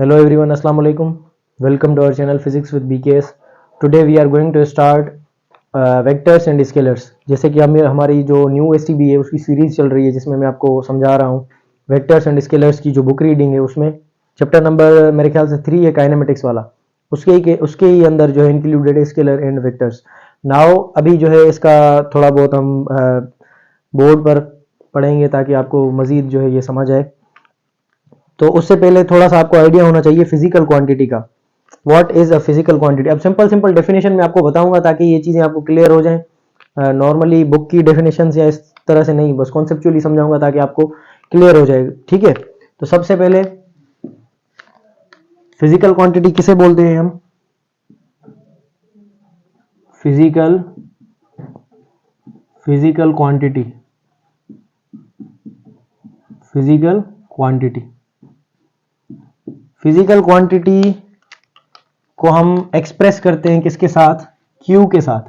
Hello everyone, Assalamu alaikum. Welcome to our channel Physics with BKS. Today we are going to start vectors and scalars. जैसे कि हमारी जो new STB है उसकी series चल रही है जिसमें मैं आपको समझा रहा हूँ वेक्टर्स एंड स्केलर्स की जो बुक रीडिंग है उसमें चैप्टर नंबर मेरे ख्याल से 3 है काइनेमेटिक्स वाला। उसके ही अंदर जो है इंक्लूडेड है स्केलर एंड वेक्टर्स। नाउ अभी जो है इसका थोड़ा बहुत हम बोर्ड पर पढ़ेंगे ताकि आपको मज़ीद जो है ये समझ आए। तो उससे पहले थोड़ा सा आपको आइडिया होना चाहिए फिजिकल क्वांटिटी का। What is a physical quantity? अब सिंपल डेफिनेशन में आपको बताऊंगा ताकि ये चीज़ें आपको क्लियर हो जाएं। नॉर्मली बुक की डेफिनेशन या इस तरह से नहीं, बस कॉन्सेप्चुअली समझाऊंगा ताकि आपको क्लियर हो जाए। ठीक है, तो सबसे पहले फिजिकल क्वांटिटी किसे बोलते हैं हम? फिजिकल क्वांटिटी फिजिकल क्वांटिटी को हम एक्सप्रेस करते हैं किसके साथ? Q के साथ।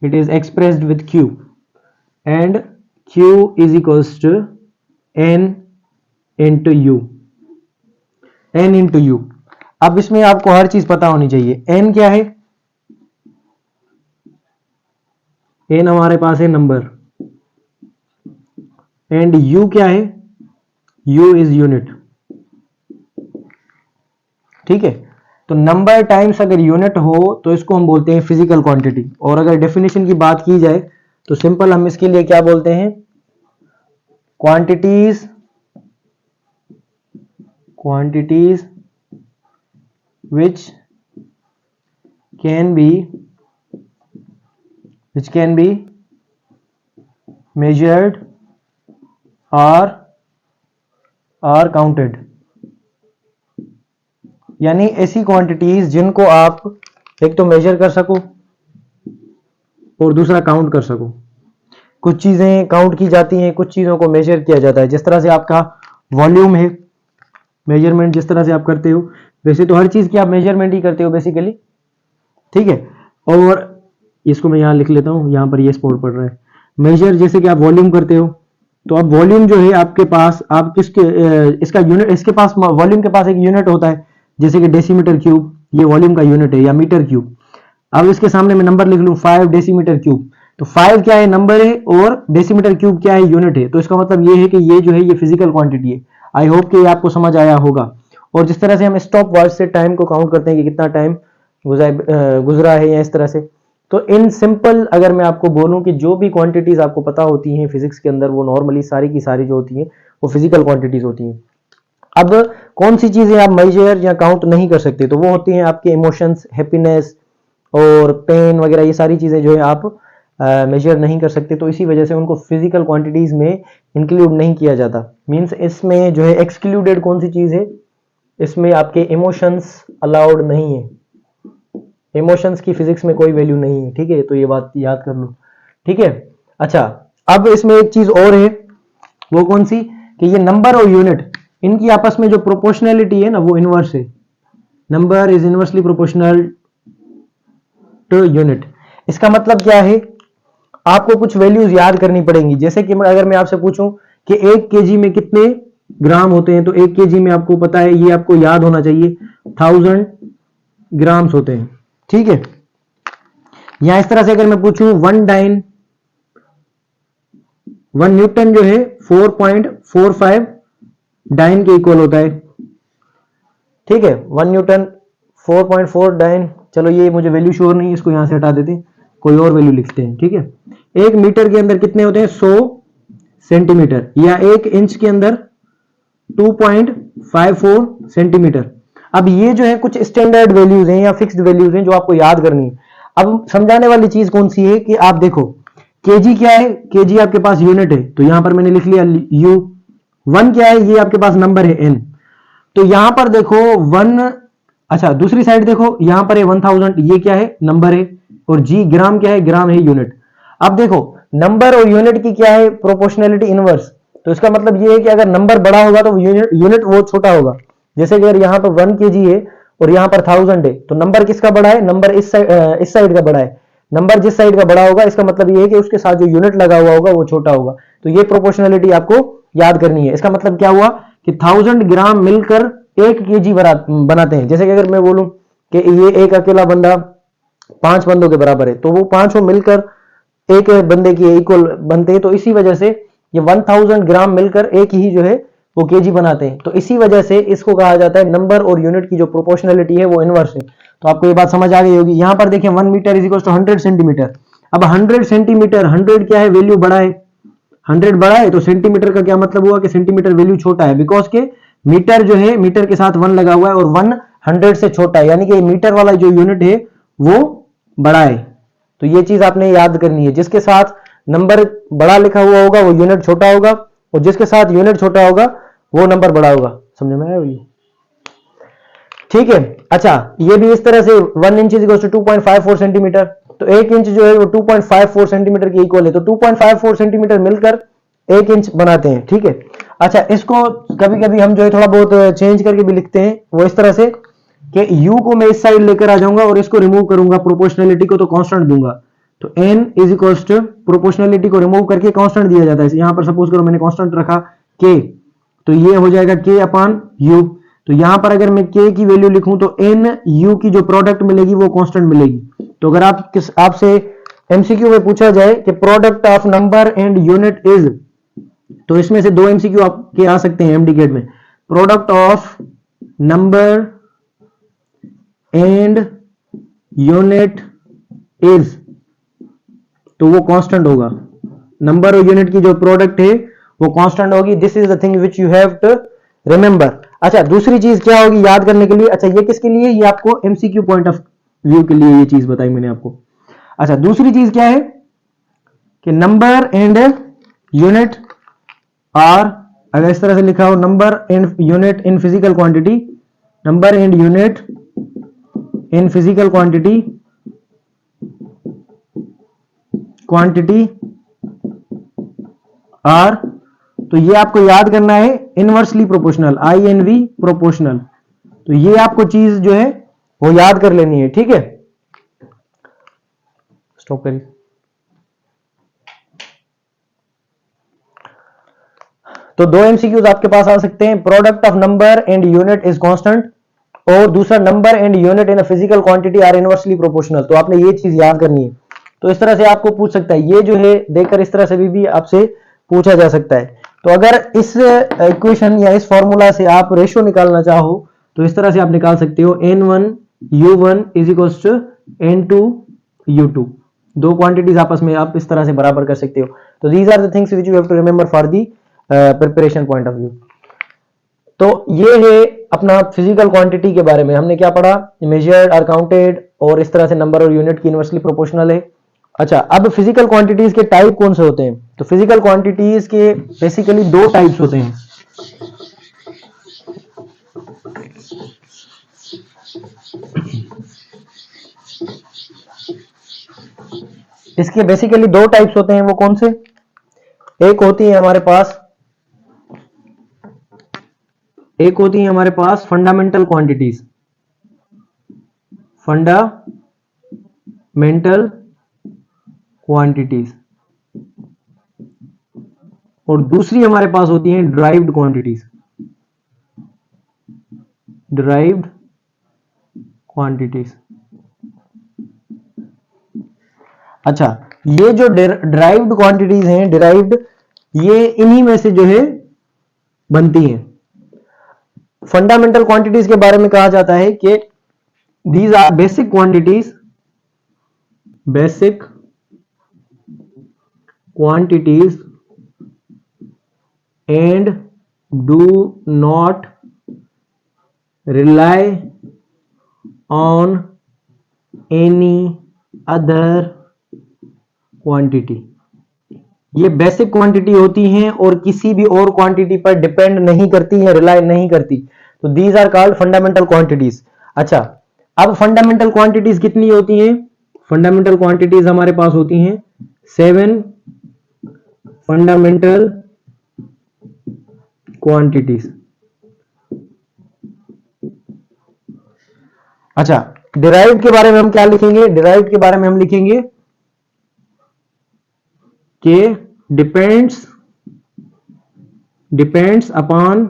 It is expressed with Q and Q is equals to N into U। अब इसमें आपको हर चीज पता होनी चाहिए। N क्या है? N हमारे पास है नंबर, एंड U क्या है? U is unit. ठीक है, तो नंबर टाइम्स अगर यूनिट हो तो इसको हम बोलते हैं फिजिकल क्वांटिटी। और अगर डेफिनेशन की बात की जाए तो सिंपल हम इसके लिए क्या बोलते हैं? Quantities which can be measured or counted। यानी ऐसी क्वांटिटीज जिनको आप एक तो मेजर कर सको और दूसरा काउंट कर सको। कुछ चीजें काउंट की जाती हैं, कुछ चीजों को मेजर किया जाता है। जिस तरह से आपका वॉल्यूम है, मेजरमेंट जिस तरह से आप करते हो, वैसे तो हर चीज की आप मेजरमेंट ही करते हो बेसिकली। ठीक है, और इसको मैं यहां लिख लेता हूं, यहां पर ये स्पॉट पड़ रहा है। मेजर जैसे कि आप वॉल्यूम करते हो, तो अब वॉल्यूम जो है आपके पास, आप इसका यूनिट, इसके पास वॉल्यूम के पास एक यूनिट होता है जैसे कि डेसीमीटर क्यूब, ये वॉल्यूम का यूनिट है, या मीटर क्यूब। अब इसके सामने मैं नंबर लिख लूं 5 डेसीमीटर क्यूब, तो 5 क्या है? नंबर है, और डेसीमीटर क्यूब क्या है? यूनिट है। तो इसका मतलब ये है कि ये जो है ये फिजिकल क्वांटिटी है। आई होप कि ये आपको समझ आया होगा। और जिस तरह से हम स्टॉप वॉच से टाइम को काउंट करते हैं कि कितना टाइम गुजरा है या इस तरह से, तो इन सिंपल अगर मैं आपको बोलूं कि जो भी क्वांटिटीज आपको पता होती हैं फिजिक्स के अंदर, वो नॉर्मली सारी की सारी जो होती हैं वो फिजिकल क्वांटिटीज होती हैं। अब कौन सी चीजें आप मेजर या काउंट नहीं कर सकते? तो वो होती हैं आपके इमोशंस, हैप्पीनेस और पेन वगैरह। ये सारी चीजें जो है आप मेजर नहीं कर सकते, तो इसी वजह से उनको फिजिकल क्वांटिटीज में इंक्लूड नहीं किया जाता। मींस इसमें जो है एक्सक्लूडेड कौन सी चीज है? इसमें आपके इमोशंस अलाउड नहीं है। इमोशंस की फिजिक्स में कोई वैल्यू नहीं है। ठीक है, तो ये बात याद कर लो। ठीक है, अच्छा, अब इसमें एक चीज और है, वो कौन सी? कि ये नंबर और यूनिट, इनकी आपस में जो प्रोपोर्शनैलिटी है ना, वो इनवर्स है। Number is inversely proportional to unit. इसका मतलब क्या है? आपको कुछ वैल्यूज याद करनी पड़ेंगी। जैसे कि अगर मैं आपसे पूछूं कि 1 केजी में कितने ग्राम होते हैं, तो 1 केजी में आपको पता है, ये आपको याद होना चाहिए, 1000 ग्राम्स होते हैं। ठीक है, या इस तरह से अगर मैं पूछूं 1 न्यूटन जो है 4.45 डाइन के इक्वल होता है। ठीक है, 1 न्यूटन 4.4 डाइन। चलो ये मुझे वैल्यू श्योर नहीं, इसको यहां से हटा देते हैं, कोई और वैल्यू लिखते हैं। ठीक है, 1 मीटर के अंदर कितने होते हैं? 100 सेंटीमीटर। या 1 इंच के अंदर 2.54 सेंटीमीटर। अब ये जो है कुछ स्टैंडर्ड वैल्यूज हैं या फिक्स्ड वैल्यूज हैं जो आपको याद करनी है। अब समझाने वाली चीज कौन सी है कि आप देखो, केजी क्या है? केजी आपके पास यूनिट है, तो यहां पर मैंने लिख लिया U। 1 क्या है? ये आपके पास नंबर है N। तो यहां पर देखो 1, अच्छा दूसरी साइड देखो, यहां पर है 1000, ये क्या है? नंबर है। और G ग्राम क्या है? ग्राम है, यूनिट। अब देखो नंबर और यूनिट की क्या है? Proportionality inverse. तो इसका मतलब ये है कि अगर नंबर बड़ा होगा तो यूनिट वो छोटा होगा। जैसे कि अगर यहाँ पर 1 केजी है और यहाँ पर 1000 है, तो नंबर किसका बड़ा है? नंबर इस साइड का बड़ा है। नंबर जिस साइड का बड़ा होगा, इसका मतलब ये है कि उसके साथ जो यूनिट लगा हुआ होगा वो छोटा होगा। तो ये प्रोपोर्शनैलिटी आपको याद करनी है। इसका मतलब क्या हुआ कि 1000 ग्राम मिलकर 1 kg बनाते हैं। जैसे कि अगर मैं बोलूं कि ये एक अकेला बंदा 5 बंदों के बराबर है, तो वो पांचों मिलकर एक बंदे की इक्वल बनते हैं। तो इसी वजह से ये 1000 ग्राम मिलकर एक ही जो है वो केजी बनाते हैं। तो इसी वजह से इसको कहा जाता है नंबर और यूनिट की जो प्रोपोर्शनलिटी है वो इनवर्स है। तो आपको ये बात समझ आ गई होगी। यहां पर देखिए 1 metre is equal to 100 centimetre. अब 100 सेंटीमीटर, 100 क्या है, वैल्यू बड़ा है, 100 बड़ा है, तो सेंटीमीटर का क्या मतलब हुआ कि सेंटीमीटर वैल्यू छोटा है, बिकॉज के मीटर जो है, मीटर के साथ 1 लगा हुआ है और 1 100 से छोटा है, यानी कि मीटर वाला जो यूनिट है वो बड़ा है। तो ये चीज आपने याद करनी है, जिसके साथ नंबर बड़ा लिखा हुआ होगा वो यूनिट छोटा होगा, और जिसके साथ यूनिट छोटा होगा वो नंबर बड़ा होगा। समझ में आया ये? ठीक है। अच्छा, ये भी इस तरह से 1 inch is equal to 2.54 centimetre. तो 1 इंच जो है वो 2.54 सेंटीमीटर की इक्वल है। तो 2.54 सेंटीमीटर मिलकर 1 इंच बनाते हैं। ठीक है। अच्छा, इसको कभी कभी हम जो है थोड़ा बहुत चेंज करके भी लिखते हैं, वो इस तरह से कि u को मैं इस साइड लेकर आ जाऊंगा और इसको रिमूव करूंगा, प्रोपोर्शनलिटी को तो कांस्टेंट दूंगा। तो n is equal to proportionality को रिमूव करके कांस्टेंट दिया जाता है। यहां पर सपोज करो मैंने कांस्टेंट रखा k, तो ये हो जाएगा k अपान u। तो यहां पर अगर मैं k की वैल्यू लिखूं तो n u की जो प्रोडक्ट मिलेगी वो कांस्टेंट मिलेगी। तो अगर आपसे एमसीक्यू में पूछा जाए कि product of number and unit is, तो इसमें से 2 एमसीक्यू आपके आ सकते हैं एमडी गेट में। Product of number and unit is, तो वो कांस्टेंट होगा। नंबर और यूनिट की जो प्रोडक्ट है वो कांस्टेंट होगी। This is the thing which you have to remember. अच्छा, दूसरी चीज क्या होगी याद करने के लिए? अच्छा, ये किसके लिए? ये आपको एमसीक्यू पॉइंट ऑफ व्यू के लिए ये चीज बताई मैंने आपको। अच्छा, दूसरी चीज क्या है कि नंबर एंड यूनिट आर, अगर इस तरह से लिखा हो number and unit in physical quantity, number and unit in physical quantity are, तो ये आपको याद करना है इनवर्सली प्रोपोर्शनल, INV प्रोपोर्शनल। तो ये आपको चीज जो है वो याद कर लेनी है। ठीक है, स्टॉप करिए। तो 2 एमसीक्यूज आपके पास आ सकते हैं, product of number and unit is constant, और दूसरा number and unit in a physical quantity are inversely proportional. तो आपने ये चीज याद करनी है। तो इस तरह से आपको पूछ सकता है, ये जो है देखकर इस तरह से भी आपसे पूछा जा सकता है। तो अगर इस इक्वेशन या इस फॉर्मूला से आप रेशियो निकालना चाहो तो इस तरह से आप निकाल सकते हो, N1 U1 is equals to N2 U2। दो क्वांटिटीज आपस में आप इस तरह से बराबर कर सकते हो। तो these are the things which you have to remember for the preparation point of view. तो ये है अपना फिजिकल क्वांटिटी के बारे में। हमने क्या पढ़ा? मेजर्ड और काउंटेड, और इस तरह से नंबर और यूनिट की इनवर्सली प्रोपोर्शनल है। अच्छा, अब फिजिकल क्वांटिटीज के टाइप कौन से होते हैं? तो फिजिकल क्वांटिटीज के बेसिकली 2 टाइप्स होते हैं। इसके बेसिकली 2 टाइप्स होते हैं। वो कौन से? एक होती है हमारे पास फंडामेंटल क्वांटिटीज, फंडामेंटल क्वांटिटीज, और दूसरी हमारे पास होती हैं डिराइव्ड क्वांटिटीज, डिराइव्ड क्वांटिटीज। अच्छा, ये जो डिराइव्ड क्वांटिटीज हैं, डिराइव्ड, ये इन्हीं में से जो है बनती हैं। फंडामेंटल क्वांटिटीज के बारे में कहा जाता है कि these are basic quantities, basic quantities and do not rely on any other quantity. ये बेसिक क्वांटिटी होती हैं और किसी भी और क्वांटिटी पर डिपेंड नहीं करती हैं, रिलाई नहीं करती। तो these are called fundamental quantities. अच्छा, अब फंडामेंटल क्वांटिटीज कितनी होती हैं? फंडामेंटल क्वांटिटीज हमारे पास होती हैं 7 फंडामेंटल क्वांटिटीज। अच्छा, डिराइव्ड के बारे में हम क्या लिखेंगे? डिराइव्ड के बारे में हम लिखेंगे कि डिपेंड्स अपॉन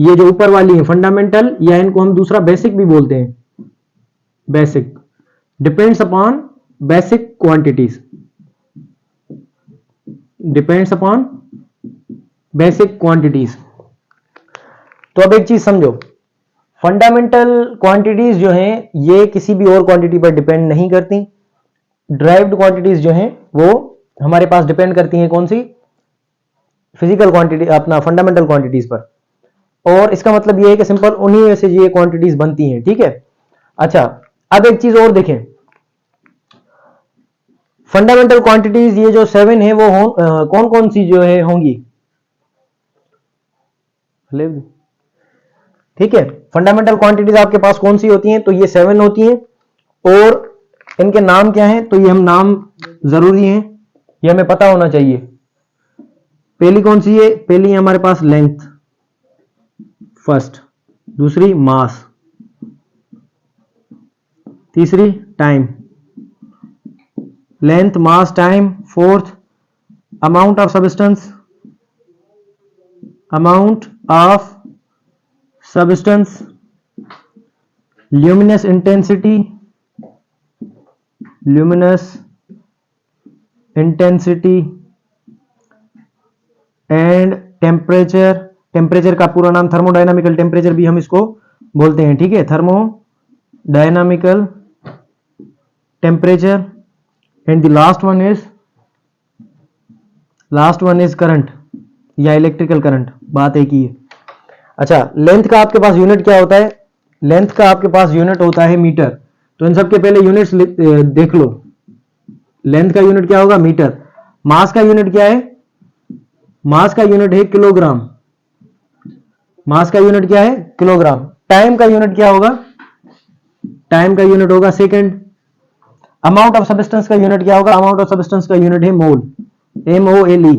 ये जो ऊपर वाली है फंडामेंटल, या इनको हम दूसरा बेसिक भी बोलते हैं, basic, depends upon basic quantities, depends upon basic quantities. तो अब एक चीज समझो, फंडामेंटल क्वांटिटीज जो हैं ये किसी भी और क्वांटिटी पर डिपेंड नहीं करती। ड्राइव्ड क्वांटिटीज जो हैं वो हमारे पास डिपेंड करती हैं कौन सी, फिजिकल क्वांटिटी, अपना फंडामेंटल क्वांटिटीज पर। और इसका मतलब ये है कि सिंपल उन्हीं में से ये क्वांटिटीज बनती हैं, ठीक है। अच्छा, अब एक चीज और देखें, फंडामेंटल क्वांटिटीज ये जो 7 है वो कौन कौन सी जो है होंगी, ठीक है। फंडामेंटल क्वांटिटीज आपके पास कौन सी होती हैं, तो ये 7 होती हैं। और इनके नाम क्या हैं, तो ये हम नाम जरूरी हैं, ये हमें पता होना चाहिए। पहली कौन सी है, पहली है हमारे पास लेंथ, फर्स्ट, दूसरी मास, तीसरी time, length, mass, time, fourth amount of substance, amount of substance, luminous intensity, luminous intensity and temperature. Temperature का पूरा नाम थर्मोडायनामिकल टेम्परेचर भी हम इसको बोलते हैं, ठीक है, thermodynamical temperature. And the last one is current या इलेक्ट्रिकल करंट, बात एक ही है। अच्छा, लेंथ का आपके पास यूनिट क्या होता है, लेंथ का आपके पास यूनिट होता है मीटर। तो इन सबके पहले यूनिट्स देख लो, लेंथ का यूनिट क्या होगा, मीटर। मास का यूनिट क्या है, मास का यूनिट है किलोग्राम, मास का यूनिट क्या है, किलोग्राम। टाइम का यूनिट क्या होगा, टाइम का यूनिट होगा सेकंड। अमाउंट ऑफ सब्सटेंस का यूनिट क्या होगा, अमाउंट ऑफ सब्सटेंस का यूनिट है मोल, MOLE।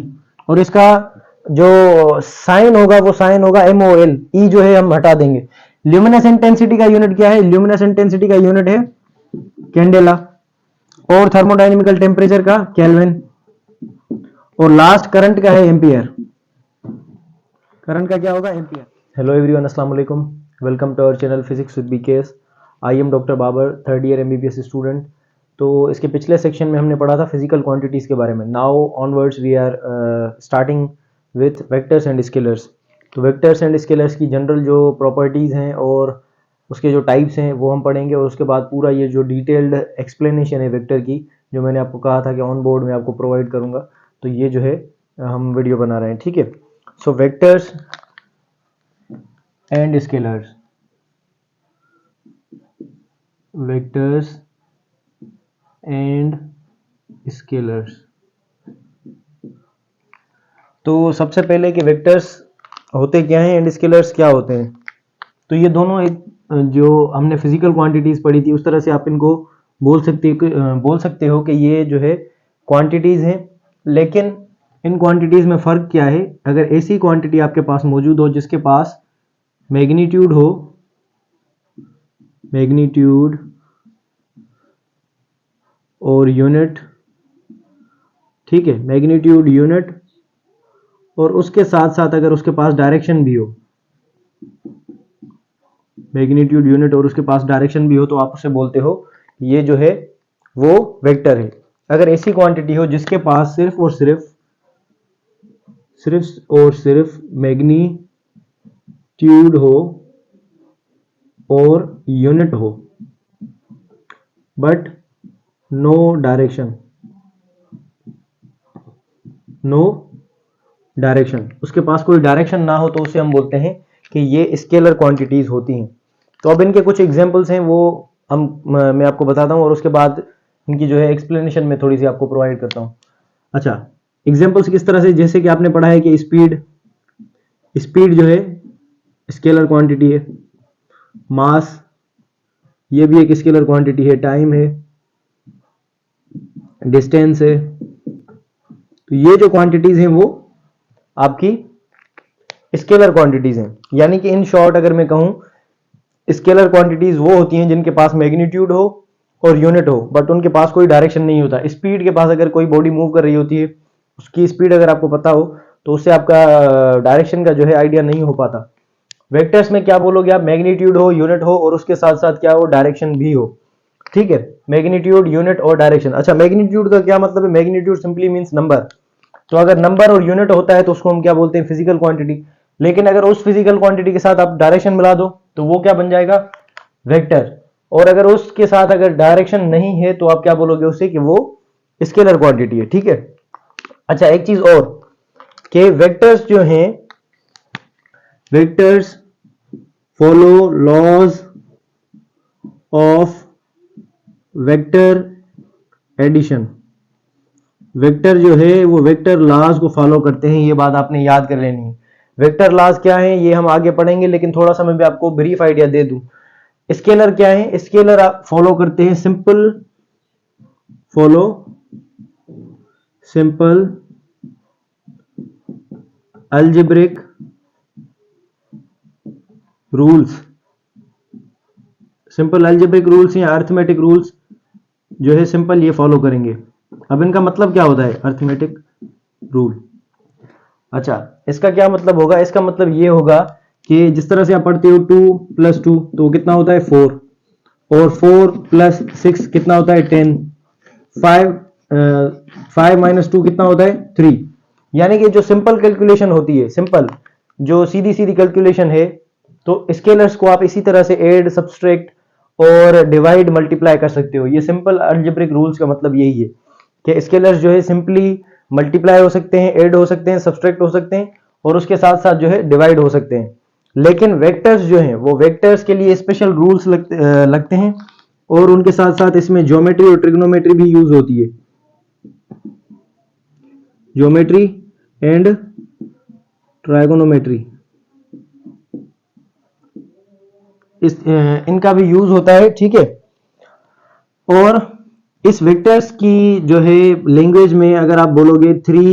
और इसका जो साइन होगा वो साइन होगा MOL, ई जो है हम हटा देंगे। ल्यूमिनस इंटेंसिटी का यूनिट क्या है, ल्यूमिनस इंटेंसिटी का यूनिट है कैंडेला। और थर्मोडायनेमिकल टेम्परेचर का केल्विन। और लास्ट करंट का है एम्पियर, करंट का क्या होगा, एम्पियर। हेलो एवरीवन, अस्सलाम वालेकुम, welcome to our channel physics with BKS. I am doctor Babar, third year MBBS student. तो इसके पिछले सेक्शन में हमने पढ़ा था फिजिकल क्वांटिटीज़ के बारे में। Now onwards we are starting with vectors and scalars. तो वेक्टर्स एंड स्केलर्स की जनरल जो प्रॉपर्टीज़ हैं और उसके जो टाइप्स हैं वो हम पढ़ेंगे। और उसके बाद पूरा ये जो डिटेल्ड एक्सप्लेनेशन है वेक्टर की, जो मैंने आपको कहा था कि ऑन बोर्ड में आपको प्रोवाइड करूँगा, तो ये जो है हम वीडियो बना रहे हैं, ठीक है। So vectors and scalars, vectors and scalars. तो सबसे पहले कि वेक्टर्स होते क्या हैं एंड स्केलर्स क्या होते हैं। तो ये दोनों एक जो हमने फिजिकल क्वांटिटीज पढ़ी थी उस तरह से आप इनको बोल सकते हो कि ये जो है क्वांटिटीज हैं। लेकिन इन क्वांटिटीज में फ़र्क क्या है, अगर ऐसी क्वांटिटी आपके पास मौजूद हो जिसके पास मैग्नीट्यूड हो, मैग्नीट्यूड और यूनिट, ठीक है, मैग्नीट्यूड, यूनिट, और उसके साथ साथ अगर उसके पास डायरेक्शन भी हो, मैग्नीट्यूड, यूनिट और उसके पास डायरेक्शन भी हो, तो आप उसे बोलते हो ये जो है वो वेक्टर है। अगर ऐसी क्वांटिटी हो जिसके पास सिर्फ और सिर्फ मैग्नीट्यूड हो और यूनिट हो बट नो डायरेक्शन, उसके पास कोई डायरेक्शन ना हो, तो उसे हम बोलते हैं कि ये स्केलर क्वांटिटीज होती हैं। तो अब इनके कुछ एग्जांपल्स हैं वो मैं आपको बताता हूँ और उसके बाद इनकी जो है एक्सप्लेनेशन में थोड़ी सी आपको प्रोवाइड करता हूँ। अच्छा, एग्जांपल्स किस तरह से, जैसे कि आपने पढ़ा है कि स्पीड जो है स्केलर क्वांटिटी है, मास ये भी एक स्केलर क्वांटिटी है, टाइम है, डिस्टेंस है। तो ये जो क्वांटिटीज हैं वो आपकी स्केलर क्वांटिटीज हैं। यानी कि इन शॉर्ट अगर मैं कहूं, स्केलर क्वांटिटीज वो होती हैं जिनके पास मैग्नीट्यूड हो और यूनिट हो बट उनके पास कोई डायरेक्शन नहीं होता। स्पीड के पास अगर कोई बॉडी मूव कर रही होती है, उसकी स्पीड अगर आपको पता हो तो उससे आपका डायरेक्शन का जो है आइडिया नहीं हो पाता। वेक्टर्स में क्या बोलोगे आप, मैग्नीट्यूड हो, यूनिट हो और उसके साथ साथ क्या हो, डायरेक्शन भी हो। ठीक है, मैग्नीट्यूड, यूनिट और डायरेक्शन। अच्छा, मैग्नीट्यूड का क्या मतलब है, मैग्नीट्यूड सिंपली मींस नंबर। तो अगर नंबर और यूनिट होता है तो उसको हम क्या बोलते हैं, फिजिकल क्वांटिटी। लेकिन अगर उस फिजिकल क्वांटिटी के साथ आप डायरेक्शन मिला दो तो वो क्या बन जाएगा, वेक्टर। और अगर उसके साथ अगर डायरेक्शन नहीं है तो आप क्या बोलोगे उसे, कि वो स्केलर क्वांटिटी है। ठीक है। अच्छा, एक चीज और कि वेक्टर्स जो हैं, vectors follow laws of vector addition. Vector जो है वो वेक्टर लॉज को फॉलो करते हैं, ये बात आपने याद कर लेनी है। वेक्टर लॉज क्या है ये हम आगे पढ़ेंगे, लेकिन थोड़ा सा मैं भी आपको ब्रीफ आइडिया दे दूं। स्केलर क्या है, स्केलर आप फॉलो करते हैं simple, follow simple algebraic rules. Simple algebraic rules या अर्थमेटिक रूल्स जो है सिंपल ये फॉलो करेंगे। अब इनका मतलब क्या होता है, अर्थमेटिक रूल। अच्छा, इसका क्या मतलब होगा, इसका मतलब ये होगा कि जिस तरह से आप पढ़ते हो 2 + 2 तो कितना होता है 4, और 4 + 6 कितना होता है 10, 5 5 - 2 कितना होता है 3। यानी कि जो सिंपल कैलकुलेशन होती है, सिंपल जो सीधी सीधी कैलकुलेशन है, तो स्केलर्स को आप इसी तरह से ऐड, सब्सट्रैक्ट और डिवाइड, मल्टीप्लाई कर सकते हो। ये सिंपल अलजेब्रिक रूल्स का मतलब यही है कि स्केलर्स जो है सिंपली मल्टीप्लाई हो सकते हैं, ऐड हो सकते हैं, सब्सट्रैक्ट हो सकते हैं और उसके साथ साथ जो है डिवाइड हो सकते हैं। लेकिन वेक्टर्स जो हैं वो वेक्टर्स के लिए स्पेशल रूल्स लगते हैं और उनके साथ साथ इसमें ज्योमेट्री और ट्रिग्नोमेट्री भी यूज होती है। ज्योमेट्री एंड ट्राइगोनोमेट्री इनका भी यूज होता है। ठीक है। और इस वेक्टर्स की जो है लैंग्वेज में अगर आप बोलोगे 3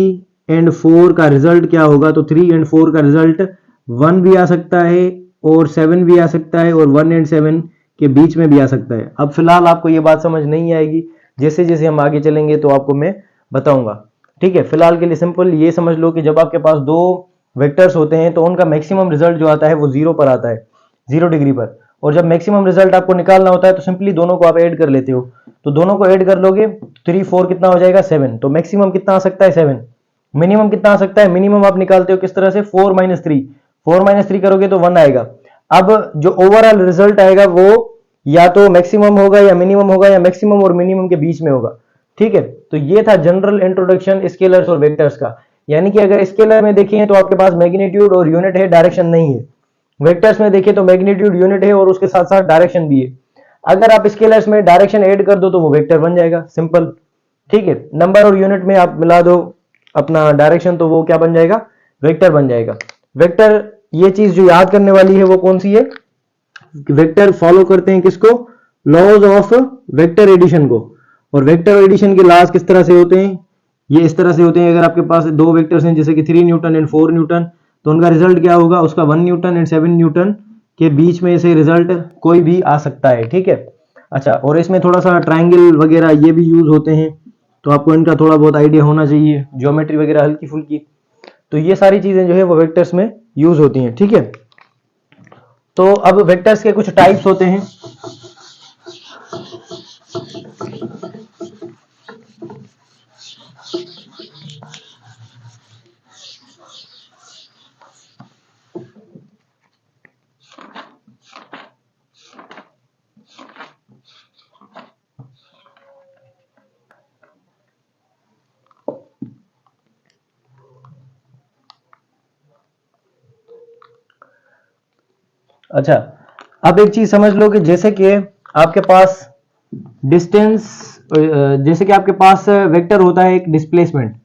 और 4 का रिजल्ट क्या होगा, तो 3 और 4 का रिजल्ट 1 भी आ सकता है और 7 भी आ सकता है और 1 और 7 के बीच में भी आ सकता है। अब फिलहाल आपको ये बात समझ नहीं आएगी, जैसे जैसे हम आगे चलेंगे तो आपको मैं बताऊंगा। ठीक है। फिलहाल के लिए सिंपल ये समझ लो कि जब आपके पास दो वेक्टर्स होते हैं तो उनका मैक्सिमम रिजल्ट जो आता है वो 0 पर आता है, 0 डिग्री पर। और जब मैक्सिमम रिजल्ट आपको निकालना होता है तो सिंपली दोनों को आप ऐड कर लेते हो। तो दोनों को ऐड कर लोगे, 3 4 कितना हो जाएगा 7। तो मैक्सिमम कितना आ सकता है 7, मिनिमम कितना आ सकता है, मिनिमम आप निकालते हो किस तरह से, 4 - 3, 4 - 3 करोगे तो 1 आएगा। अब जो ओवरऑल रिजल्ट आएगा वो या तो मैक्सिमम होगा या मिनिमम होगा या मैक्सिमम और मिनिमम के बीच में होगा। ठीक है। तो ये था जनरल इंट्रोडक्शन स्केलर्स और वेक्टर्स का। यानी कि अगर स्केलर में देखें तो आपके पास मैग्नीट्यूड और यूनिट है, डायरेक्शन नहीं है। वेक्टर्स में देखें तो मैग्नीट्यूड, यूनिट है और उसके साथ साथ डायरेक्शन भी है। अगर आप स्केलर्स में डायरेक्शन ऐड कर दो तो वो वेक्टर बन जाएगा, सिंपल। ठीक है। नंबर और यूनिट में आप मिला दो अपना डायरेक्शन तो वो क्या बन जाएगा, वेक्टर बन जाएगा। वेक्टर, ये चीज जो याद करने वाली है वो कौन सी है, वेक्टर फॉलो करते हैं किसको, लॉज ऑफ वेक्टर एडिशन को। और वेक्टर एडिशन के लॉज किस तरह से होते हैं, ये इस तरह से होते हैं। अगर आपके पास दो वेक्टर्स हैं जैसे कि 3 न्यूटन एंड 4 न्यूटन, तो उनका रिजल्ट क्या होगा, उसका 1 न्यूटन एंड 7 न्यूटन के बीच में से रिजल्ट कोई भी आ सकता है। ठीक है। अच्छा, और इसमें थोड़ा सा ट्राइंगल वगैरह ये भी यूज होते हैं, तो आपको इनका थोड़ा बहुत आइडिया होना चाहिए, ज्योमेट्री वगैरह हल्की फुल्की। तो ये सारी चीजें जो है वो वेक्टर्स में यूज होती हैं। ठीक है। तो अब वेक्टर्स के कुछ टाइप्स होते हैं। अच्छा, अब एक चीज समझ लो कि जैसे कि आपके पास डिस्टेंस, जैसे कि आपके पास वेक्टर होता है एक डिस्प्लेसमेंट।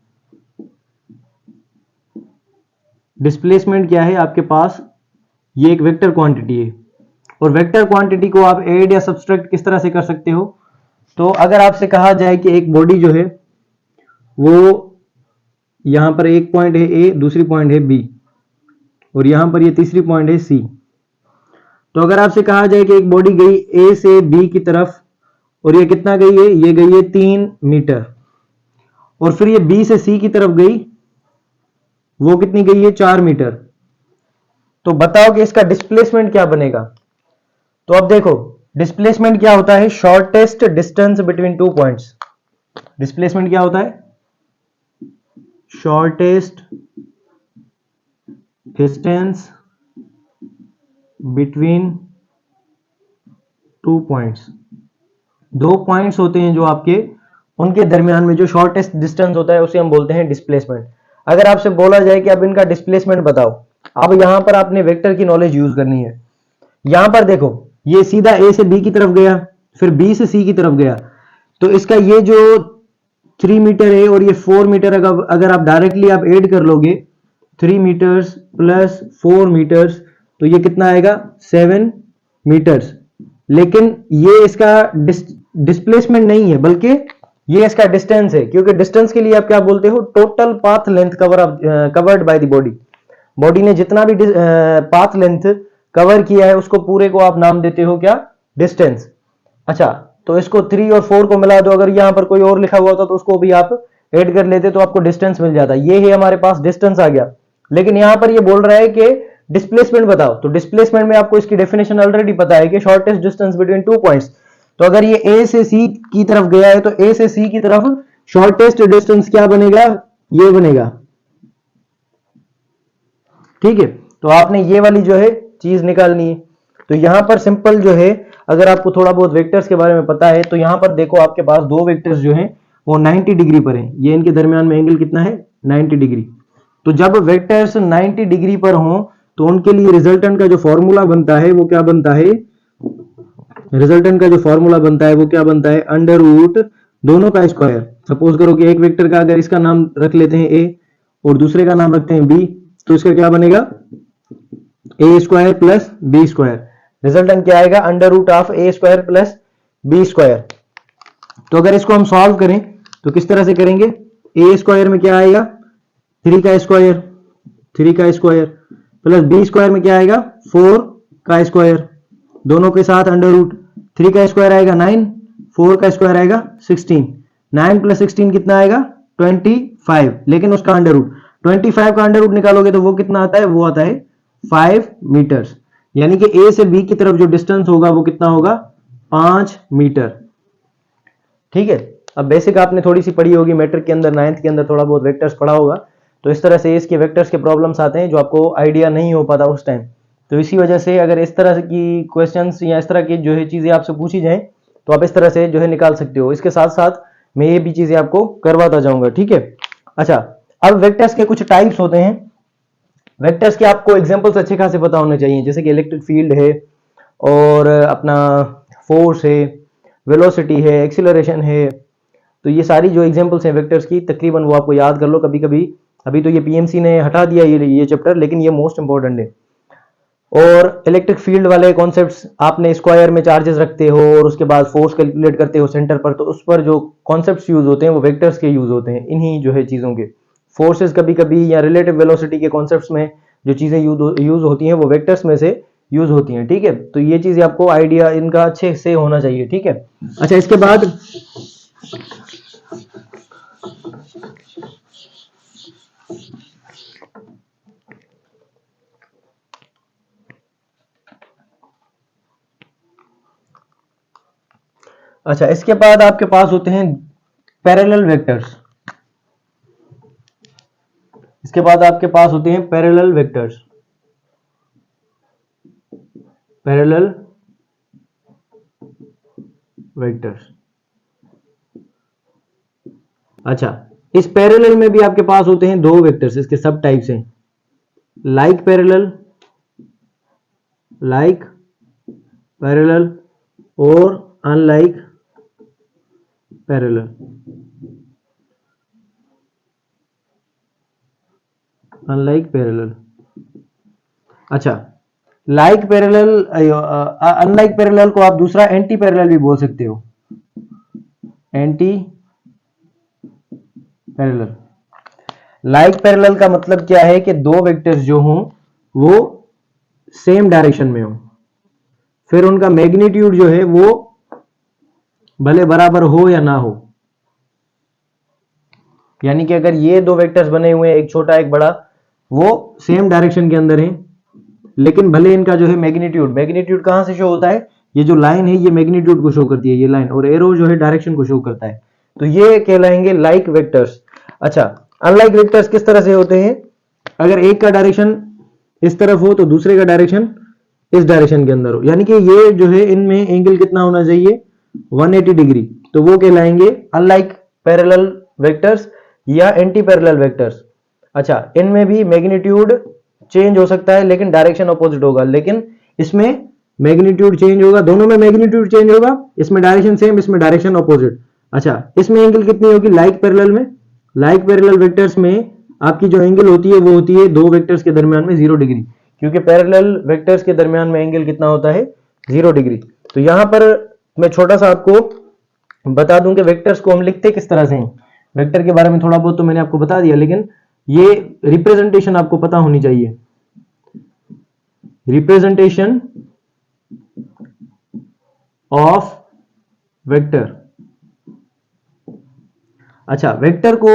डिस्प्लेसमेंट क्या है आपके पास, ये एक वेक्टर क्वांटिटी है। और वेक्टर क्वांटिटी को आप ऐड या सब्सट्रैक्ट किस तरह से कर सकते हो, तो अगर आपसे कहा जाए कि एक बॉडी जो है वो यहां पर एक पॉइंट है ए, दूसरी पॉइंट है बी और यहां पर ये तीसरी पॉइंट है सी। तो अगर आपसे कहा जाए कि एक बॉडी गई ए से बी की तरफ और ये कितना गई है, ये गई है 3 मीटर, और फिर ये बी से सी की तरफ गई, वो कितनी गई है 4 मीटर। तो बताओ कि इसका डिस्प्लेसमेंट क्या बनेगा। तो अब देखो डिस्प्लेसमेंट क्या होता है, shortest distance between two points. Displacement क्या होता है, shortest distance between two points. दो पॉइंट्स होते हैं जो आपके, उनके दरमियान में जो शॉर्टेस्ट डिस्टेंस होता है उसे हम बोलते हैं डिस्प्लेसमेंट। अगर आपसे बोला जाए कि अब इनका डिस्प्लेसमेंट बताओ, अब यहां पर आपने वेक्टर की नॉलेज यूज करनी है। यहां पर देखो ये सीधा ए से बी की तरफ गया, फिर बी से सी की तरफ गया, तो इसका ये जो 3 मीटर है और ये 4 मीटर अगर आप डायरेक्टली आप ऐड कर लोगे, 3 मीटर्स प्लस 4 मीटर्स, तो ये कितना आएगा 7 मीटर्स। लेकिन ये इसका डिस्प्लेसमेंट नहीं है, बल्कि ये इसका डिस्टेंस है, क्योंकि डिस्टेंस के लिए आप क्या बोलते हो, total path length covered by the body. Body ने जितना भी पाथ लेंथ कवर किया है उसको पूरे को आप नाम देते हो क्या, डिस्टेंस। अच्छा, तो इसको 3 और 4 को मिला दो, अगर यहां पर कोई और लिखा हुआ होता तो उसको भी आप ऐड कर लेते तो आपको डिस्टेंस मिल जाता। ये है हमारे पास डिस्टेंस आ गया। लेकिन यहां पर ये बोल रहा है कि डिस्प्लेसमेंट बताओ, तो डिस्प्लेसमेंट में आपको इसकी डेफिनेशन ऑलरेडी पता है कि shortest distance between two points. तो अगर ये ए से सी की तरफ गया है तो ए से सी की तरफ शॉर्टेस्ट डिस्टेंस क्या बनेगा, ये बनेगा। ठीक है, तो आपने ये वाली जो है चीज निकालनी है। तो यहां पर सिंपल जो है, अगर आपको थोड़ा बहुत वेक्टर्स के बारे में पता है तो यहां पर देखो आपके पास दो वेक्टर्स जो हैं वो 90 डिग्री पर हैं। ये इनके दरमियान में एंगल कितना है, 90 डिग्री। तो जब वेक्टर्स 90 डिग्री पर हों तो उनके लिए रिजल्टेंट का जो फॉर्मूला बनता है वो क्या बनता है, रिजल्टेंट का जो फॉर्मूला बनता है वो क्या बनता है, अंडर रूट दोनों का स्क्वायर। सपोज करो कि एक वेक्टर का अगर इसका नाम रख लेते हैं ए और दूसरे का नाम रखते हैं बी, तो इसका क्या बनेगा, A square plus B square. Resultant क्या आएगा, under root of A square plus B square. तो अगर इसको हम सॉल्व करें तो किस तरह से करेंगे, ए स्क्वायर में क्या आएगा, 3 का स्क्वायर, 3 का स्क्वायर प्लस बी स्क्वायर में क्या आएगा, 4 का स्क्वायर, दोनों के साथ अंडर रूट। 3 का स्क्वायर आएगा 9, 4 का स्क्वायर आएगा 16, 9 प्लस 16 कितना आएगा 25, लेकिन उसका अंडर रूट 25 का अंडर रूट निकालोगे तो वो कितना आता है, वो आता है 5 मीटर्स। यानी कि ए से बी की तरफ जो डिस्टेंस होगा वो कितना होगा, 5 मीटर। ठीक है, अब बेसिक आपने थोड़ी सी पढ़ी होगी मैट्रिक के अंदर, 9th के अंदर थोड़ा बहुत वेक्टर्स पढ़ा होगा। तो इस तरह से इसके वेक्टर्स के प्रॉब्लम्स आते हैं जो आपको आइडिया नहीं हो पाता उस टाइम। तो इसी वजह से अगर इस तरह की क्वेश्चंस या इस तरह की जो है चीजें आपसे पूछी जाएं तो आप इस तरह से जो है निकाल सकते हो। इसके साथ साथ मैं ये भी चीजें आपको करवाता जाऊंगा। ठीक है, अच्छा, अब वेक्टर्स के कुछ टाइप्स होते हैं। वेक्टर्स के आपको एग्जांपल्स अच्छे खासे पता होने चाहिए, जैसे कि इलेक्ट्रिक फील्ड है और अपना फोर्स है, वेलोसिटी है, एक्सीलरेशन है। तो ये सारी जो एग्जांपल्स हैं वेक्टर्स की तकरीबन वो आपको याद कर लो कभी कभी। अभी तो ये पीएमसी ने हटा दिया ये चैप्टर, लेकिन ये मोस्ट इंपॉर्टेंट है। और इलेक्ट्रिक फील्ड वाले कॉन्सेप्ट्स, आपने स्क्वायर में चार्जेस रखते हो और उसके बाद फोर्स कैलकुलेट करते हो सेंटर पर, तो उस पर जो कॉन्सेप्ट्स यूज होते हैं वो वेक्टर्स के यूज होते हैं, इन्हीं जो है चीजों के। फोर्सेस कभी कभी या रिलेटिव वेलोसिटी के कॉन्सेप्ट्स में जो चीजें यूज होती हैं वो वेक्टर्स में से यूज होती हैं। ठीक है, तो ये चीजें आपको आइडिया इनका अच्छे से होना चाहिए। ठीक है, अच्छा, इसके बाद आपके पास होते हैं पैरेलल वेक्टर्स। इसके बाद आपके पास होते हैं पैरेलल वेक्टर्स, पैरेलल वेक्टर्स। अच्छा, इस पैरेलल में भी आपके पास होते हैं दो वेक्टर्स, इसके सब टाइप्स हैं, लाइक पैरेलल, लाइक पैरेलल और अनलाइक पैरेलल, अनलाइक पैरेलल। अच्छा, लाइक पैरेलल, अनलाइक पैरेलल को आप दूसरा एंटी पैरेलल भी बोल सकते हो, एंटी पैरेलल। लाइक पैरेलल का मतलब क्या है कि दो वेक्टर्स जो हों वो सेम डायरेक्शन में हो, फिर उनका मैग्नीट्यूड जो है वो भले बराबर हो या ना हो। यानी कि अगर ये दो वेक्टर्स बने हुए हैं, एक छोटा एक बड़ा, वो सेम डायरेक्शन के अंदर हैं, लेकिन भले इनका जो है मैग्नीट्यूड कहां से शो होता है, ये जो लाइन है ये मैग्नीट्यूड को शो करती है ये लाइन, और एरो जो है डायरेक्शन को शो करता है, तो ये कहलाएंगे लाइक वेक्टर्स। अच्छा, अनलाइक वेक्टर्स किस तरह से होते हैं, अगर एक का डायरेक्शन इस तरफ हो तो दूसरे का डायरेक्शन इस डायरेक्शन के अंदर हो, यानी कि ये जो है इनमें एंगल कितना होना चाहिए 180 डिग्री, तो वो कहलाएंगे अनलाइक पैरेलल वेक्टर्स या एंटी पैरेलल वेक्टर्स। अच्छा, इनमें भी मैग्नीट्यूड चेंज हो सकता है लेकिन डायरेक्शन अपोजिट होगा, लेकिन इसमें मैग्नीट्यूड चेंज होगा, दोनों में मैग्नीट्यूड चेंज होगा, इसमें डायरेक्शन सेम, इसमें डायरेक्शन अपोजिट। अच्छा, इसमें एंगल कितनी होगी लाइक पैरेलल में, लाइक पैरेलल वेक्टर्स में आपकी जो एंगल होती है वो होती है दो वेक्टर्स के दरमियान में 0 डिग्री, क्योंकि पैरेलल वेक्टर्स के दरमियान में एंगल कितना होता है 0 डिग्री। तो यहां पर मैं छोटा सा आपको बता दूं कि वेक्टर्स को हम लिखते किस तरह से हैं। वेक्टर के बारे में थोड़ा बहुत तो मैंने आपको बता दिया, लेकिन ये रिप्रेजेंटेशन आपको पता होनी चाहिए। Representation of vector. अच्छा, वेक्टर को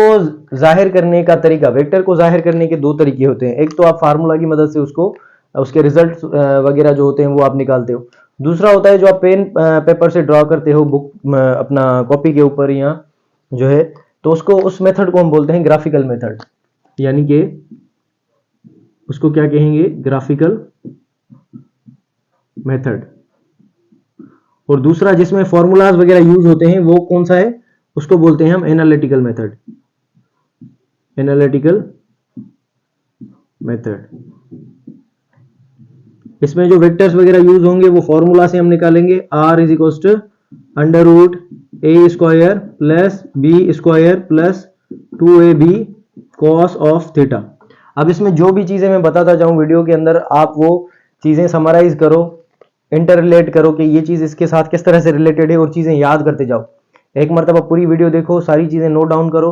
जाहिर करने का तरीका, वेक्टर को जाहिर करने के दो तरीके होते हैं, एक तो आप फार्मूला की मदद से उसको उसके रिजल्ट वगैरह जो होते हैं वो आप निकालते हो, दूसरा होता है जो आप पेन पेपर से ड्रॉ करते हो बुक अपना कॉपी के ऊपर या जो है, तो उसको उस मेथड को हम बोलते हैं ग्राफिकल मेथड, यानी कि उसको क्या कहेंगे ग्राफिकल मेथड। और दूसरा जिसमें फॉर्मूलाज वगैरह यूज होते हैं वो कौन सा है, उसको बोलते हैं हम एनालिटिकल मेथड। एनालिटिकल मेथड, इसमें जो वेक्टर्स वगैरह यूज होंगे वो फॉर्मूला से हम निकालेंगे, r is equal to under root a square plus B square plus 2ab cos of theta. अब इसमें जो भी चीजें मैं बताता जाऊं वीडियो के अंदर, आप वो चीजें समराइज करो, इंटर रिलेट करो कि ये चीज इसके साथ किस तरह से रिलेटेड है, और चीजें याद करते जाओ। एक मरतबा पूरी वीडियो देखो, सारी चीजें नोट डाउन करो,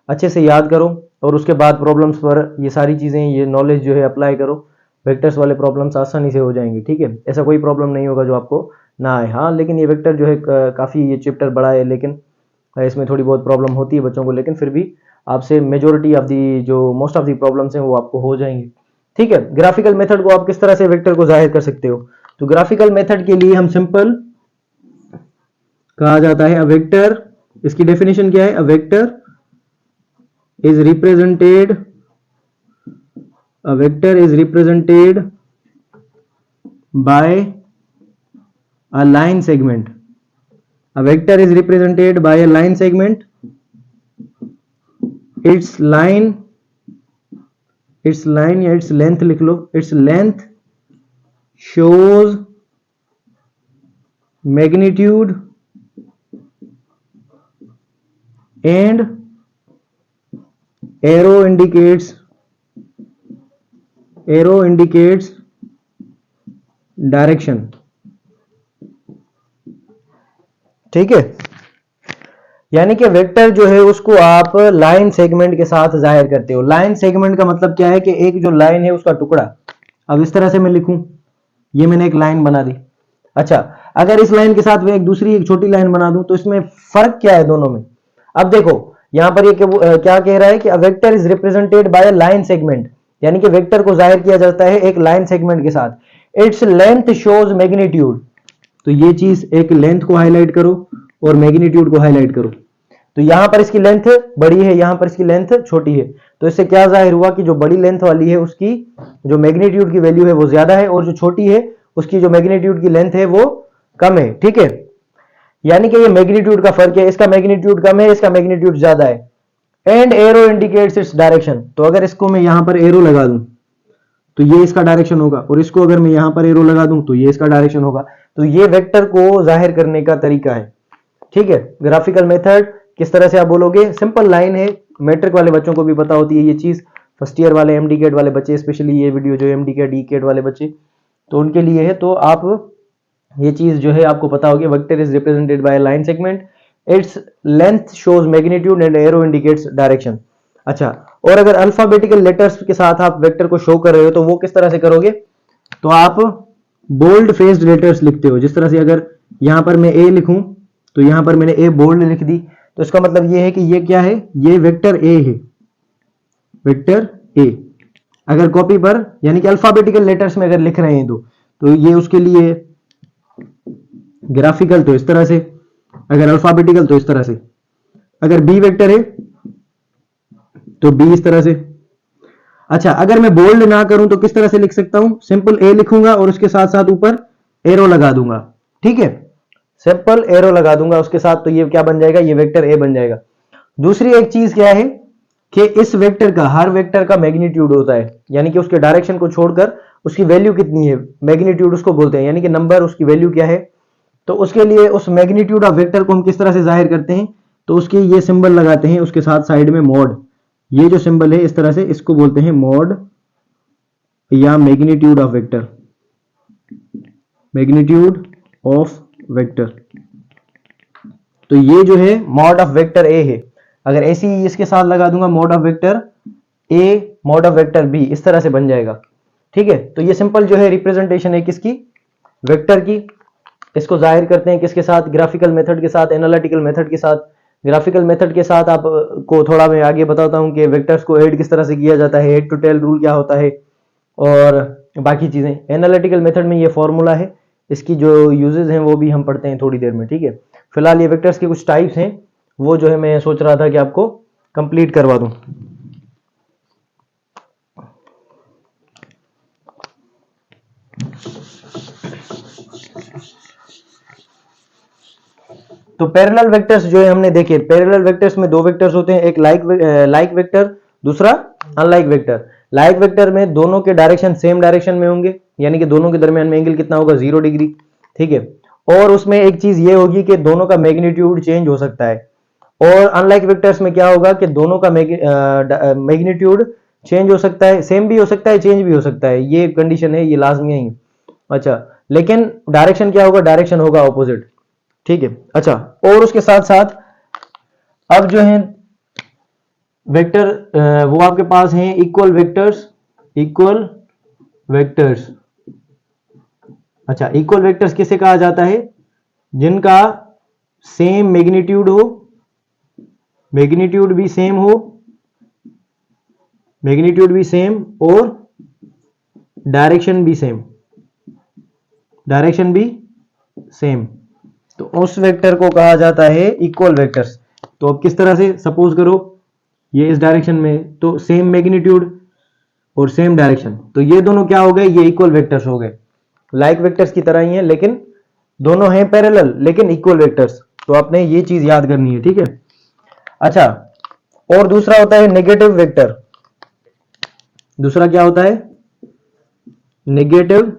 अच्छे से याद करो, और उसके बाद प्रॉब्लम्स पर ये सारी चीजें, ये नॉलेज जो है अप्लाई करो, वेक्टर्स वाले प्रॉब्लम्स आसानी से हो जाएंगे। ठीक है, ऐसा कोई प्रॉब्लम नहीं होगा जो आपको ना आए। हाँ, लेकिन ये वेक्टर जो है काफी ये चैप्टर बड़ा है, लेकिन इसमें थोड़ी बहुत प्रॉब्लम होती है बच्चों को, लेकिन फिर भी आपसे मेजोरिटी ऑफ दी जो मोस्ट ऑफ दी प्रॉब्लम्स हैं वो आपको हो जाएंगी। ठीक है, ग्राफिकल मेथड को आप किस तरह से वेक्टर को जाहिर कर सकते हो, तो ग्राफिकल मेथड के लिए हम सिंपल कहा जाता है अ वेक्टर, इसकी डेफिनेशन क्या है, a vector is represented, a vector is represented by a line segment, a vector is represented by a line segment, its line या its length लिख लो, its length shows magnitude and arrow indicates direction. ठीक है, यानी कि vector जो है उसको आप लाइन सेगमेंट के साथ जाहिर करते हो। लाइन सेगमेंट का मतलब क्या है कि एक जो लाइन है उसका टुकड़ा, अब इस तरह से मैं लिखूं, ये मैंने एक लाइन बना दी। अच्छा, अगर इस लाइन के साथ मैं एक दूसरी एक छोटी लाइन बना दूं तो इसमें फर्क क्या है दोनों में। अब देखो यहां पर ये क्या कह रहा है कि a vector is represented by a line segment, यानी कि वेक्टर को जाहिर किया जाता है एक लाइन सेगमेंट के साथ। इट्स लेंथ शोज मैग्नीट्यूड, तो ये चीज एक लेंथ को हाईलाइट करो और मैग्नीट्यूड को हाईलाइट करो। तो यहां पर इसकी लेंथ बड़ी है, यहां पर इसकी लेंथ छोटी है, तो इससे क्या जाहिर हुआ कि जो बड़ी लेंथ वाली है उसकी जो मैग्नीट्यूड की वैल्यू है वो ज्यादा है, और जो छोटी है उसकी जो मैग्नीट्यूड की लेंथ है वो कम है। ठीक है, यानी कि ये मैग्नीट्यूड का फर्क है, इसका मैग्नीट्यूड कम है, इसका मैग्नीट्यूड ज्यादा है। And arrow indicates its direction, तो अगर इसको मैं यहां पर एरो लगा दूं तो ये इसका डायरेक्शन होगा, और इसको अगर मैं यहां पर एरो लगा दूं तो ये इसका डायरेक्शन होगा। तो ये वेक्टर को जाहिर करने का तरीका है। ठीक है, ग्राफिकल मेथड किस तरह से आप बोलोगे, सिंपल लाइन है, मैट्रिक वाले बच्चों को भी पता होती है ये चीज, फर्स्ट ईयर वाले एमडी कैट वाले बच्चे, स्पेशली ये वीडियो जो एमडी कैट ई कैट वाले बच्चे, तो उनके लिए है। तो आप ये चीज जो है आपको पता होगी, vector is represented by line segment, its length shows magnitude and arrow indicates direction. अच्छा, और अगर अल्फाबेटिकल लेटर्स के साथ आप वेक्टर को शो कर रहे हो तो वो किस तरह से करोगे, तो आप बोल्ड फेस्ड लेटर्स लिखते हो। जिस तरह से अगर यहां पर मैं ए लिखूं तो यहां पर मैंने ए बोल्ड लिख दी, तो इसका मतलब ये है कि ये क्या है, ये वेक्टर ए है, वेक्टर ए। अगर कॉपी पर यानी कि अल्फाबेटिकल लेटर्स में अगर लिख रहे हैं तो ये उसके लिए ग्राफिकल तो इस तरह से, अगर अल्फाबेटिकल तो इस तरह से, अगर बी वेक्टर है तो बी इस तरह से। अच्छा, अगर मैं बोल्ड ना करूं तो किस तरह से लिख सकता हूं? सिंपल ए लिखूंगा और उसके साथ साथ ऊपर एरो लगा दूंगा, ठीक है, सिंपल एरो लगा दूंगा उसके साथ, तो ये क्या बन जाएगा? ये वेक्टर ए बन जाएगा। दूसरी एक चीज क्या है कि इस वेक्टर का, हर वेक्टर का मैग्नीट्यूड होता है, यानी कि उसके डायरेक्शन को छोड़कर उसकी वैल्यू कितनी है, मैग्नीट्यूड उसको बोलते हैं, यानी कि नंबर, उसकी वैल्यू क्या है। तो उसके लिए उस मैग्नीट्यूड ऑफ वेक्टर को हम किस तरह से जाहिर करते हैं? तो उसके ये सिंबल लगाते हैं, उसके साथ साइड में मॉड, ये जो सिंबल है इस तरह से, इसको बोलते हैं मॉड या magnitude of vector, magnitude of vector. तो ये जो है मॉड ऑफ वेक्टर ए है। अगर ऐसे ही इसके साथ लगा दूंगा mod of vector a, mod of vector b, इस तरह से बन जाएगा, ठीक है। तो ये सिंपल जो है रिप्रेजेंटेशन है किसकी? वेक्टर की। इसको जाहिर करते हैं किसके साथ? ग्राफिकल मेथड के साथ, एनालिटिकल मेथड के साथ। ग्राफिकल मेथड के साथ आपको थोड़ा मैं आगे बताता हूं कि वेक्टर्स को ऐड किस तरह से किया जाता है, हेड टू टेल रूल क्या होता है और बाकी चीजें। एनालिटिकल मेथड में ये फॉर्मूला है, इसकी जो यूजेस हैं वो भी हम पढ़ते हैं थोड़ी देर में, ठीक है। फिलहाल ये वेक्टर्स के कुछ टाइप्स हैं, वो जो है मैं सोच रहा था कि आपको कंप्लीट करवा दूं। तो पैरेलल वेक्टर्स जो है हमने देखे, पैरेलल वेक्टर्स में दो वेक्टर्स होते हैं, एक लाइक वेक्टर, दूसरा अनलाइक वेक्टर। लाइक वेक्टर में दोनों के डायरेक्शन सेम डायरेक्शन में होंगे, यानी कि दोनों के दरमियान में एंगल कितना होगा? 0 डिग्री, ठीक है। और उसमें एक चीज ये होगी कि दोनों का मैग्नीट्यूड चेंज हो सकता है। और अनलाइक वेक्टर्स में क्या होगा कि दोनों का मैग्नीट्यूड चेंज हो सकता है, सेम भी हो सकता है, चेंज भी हो सकता है, ये कंडीशन है, ये लाजमी है। अच्छा, लेकिन डायरेक्शन क्या होगा? डायरेक्शन होगा ऑपोजिट, ठीक है। अच्छा, और उसके साथ साथ अब जो है वेक्टर वो आपके पास हैं इक्वल वेक्टर्स, इक्वल वेक्टर्स। अच्छा, इक्वल वेक्टर्स किसे कहा जाता है? जिनका सेम मैग्नीट्यूड हो, मैग्नीट्यूड भी सेम हो, मैग्नीट्यूड भी सेम और डायरेक्शन भी सेम, डायरेक्शन भी सेम, तो उस वेक्टर को कहा जाता है इक्वल वेक्टर्स। तो अब किस तरह से, सपोज करो ये इस डायरेक्शन में, तो सेम मैग्नीट्यूड और सेम डायरेक्शन, तो ये दोनों क्या हो गए? ये इक्वल वेक्टर्स हो गए। लाइक वेक्टर्स की तरह ही है, लेकिन दोनों हैं पैरेलल लेकिन इक्वल वेक्टर्स। तो आपने ये चीज याद करनी है, ठीक है। अच्छा, और दूसरा होता है नेगेटिव वेक्टर। दूसरा क्या होता है? Negative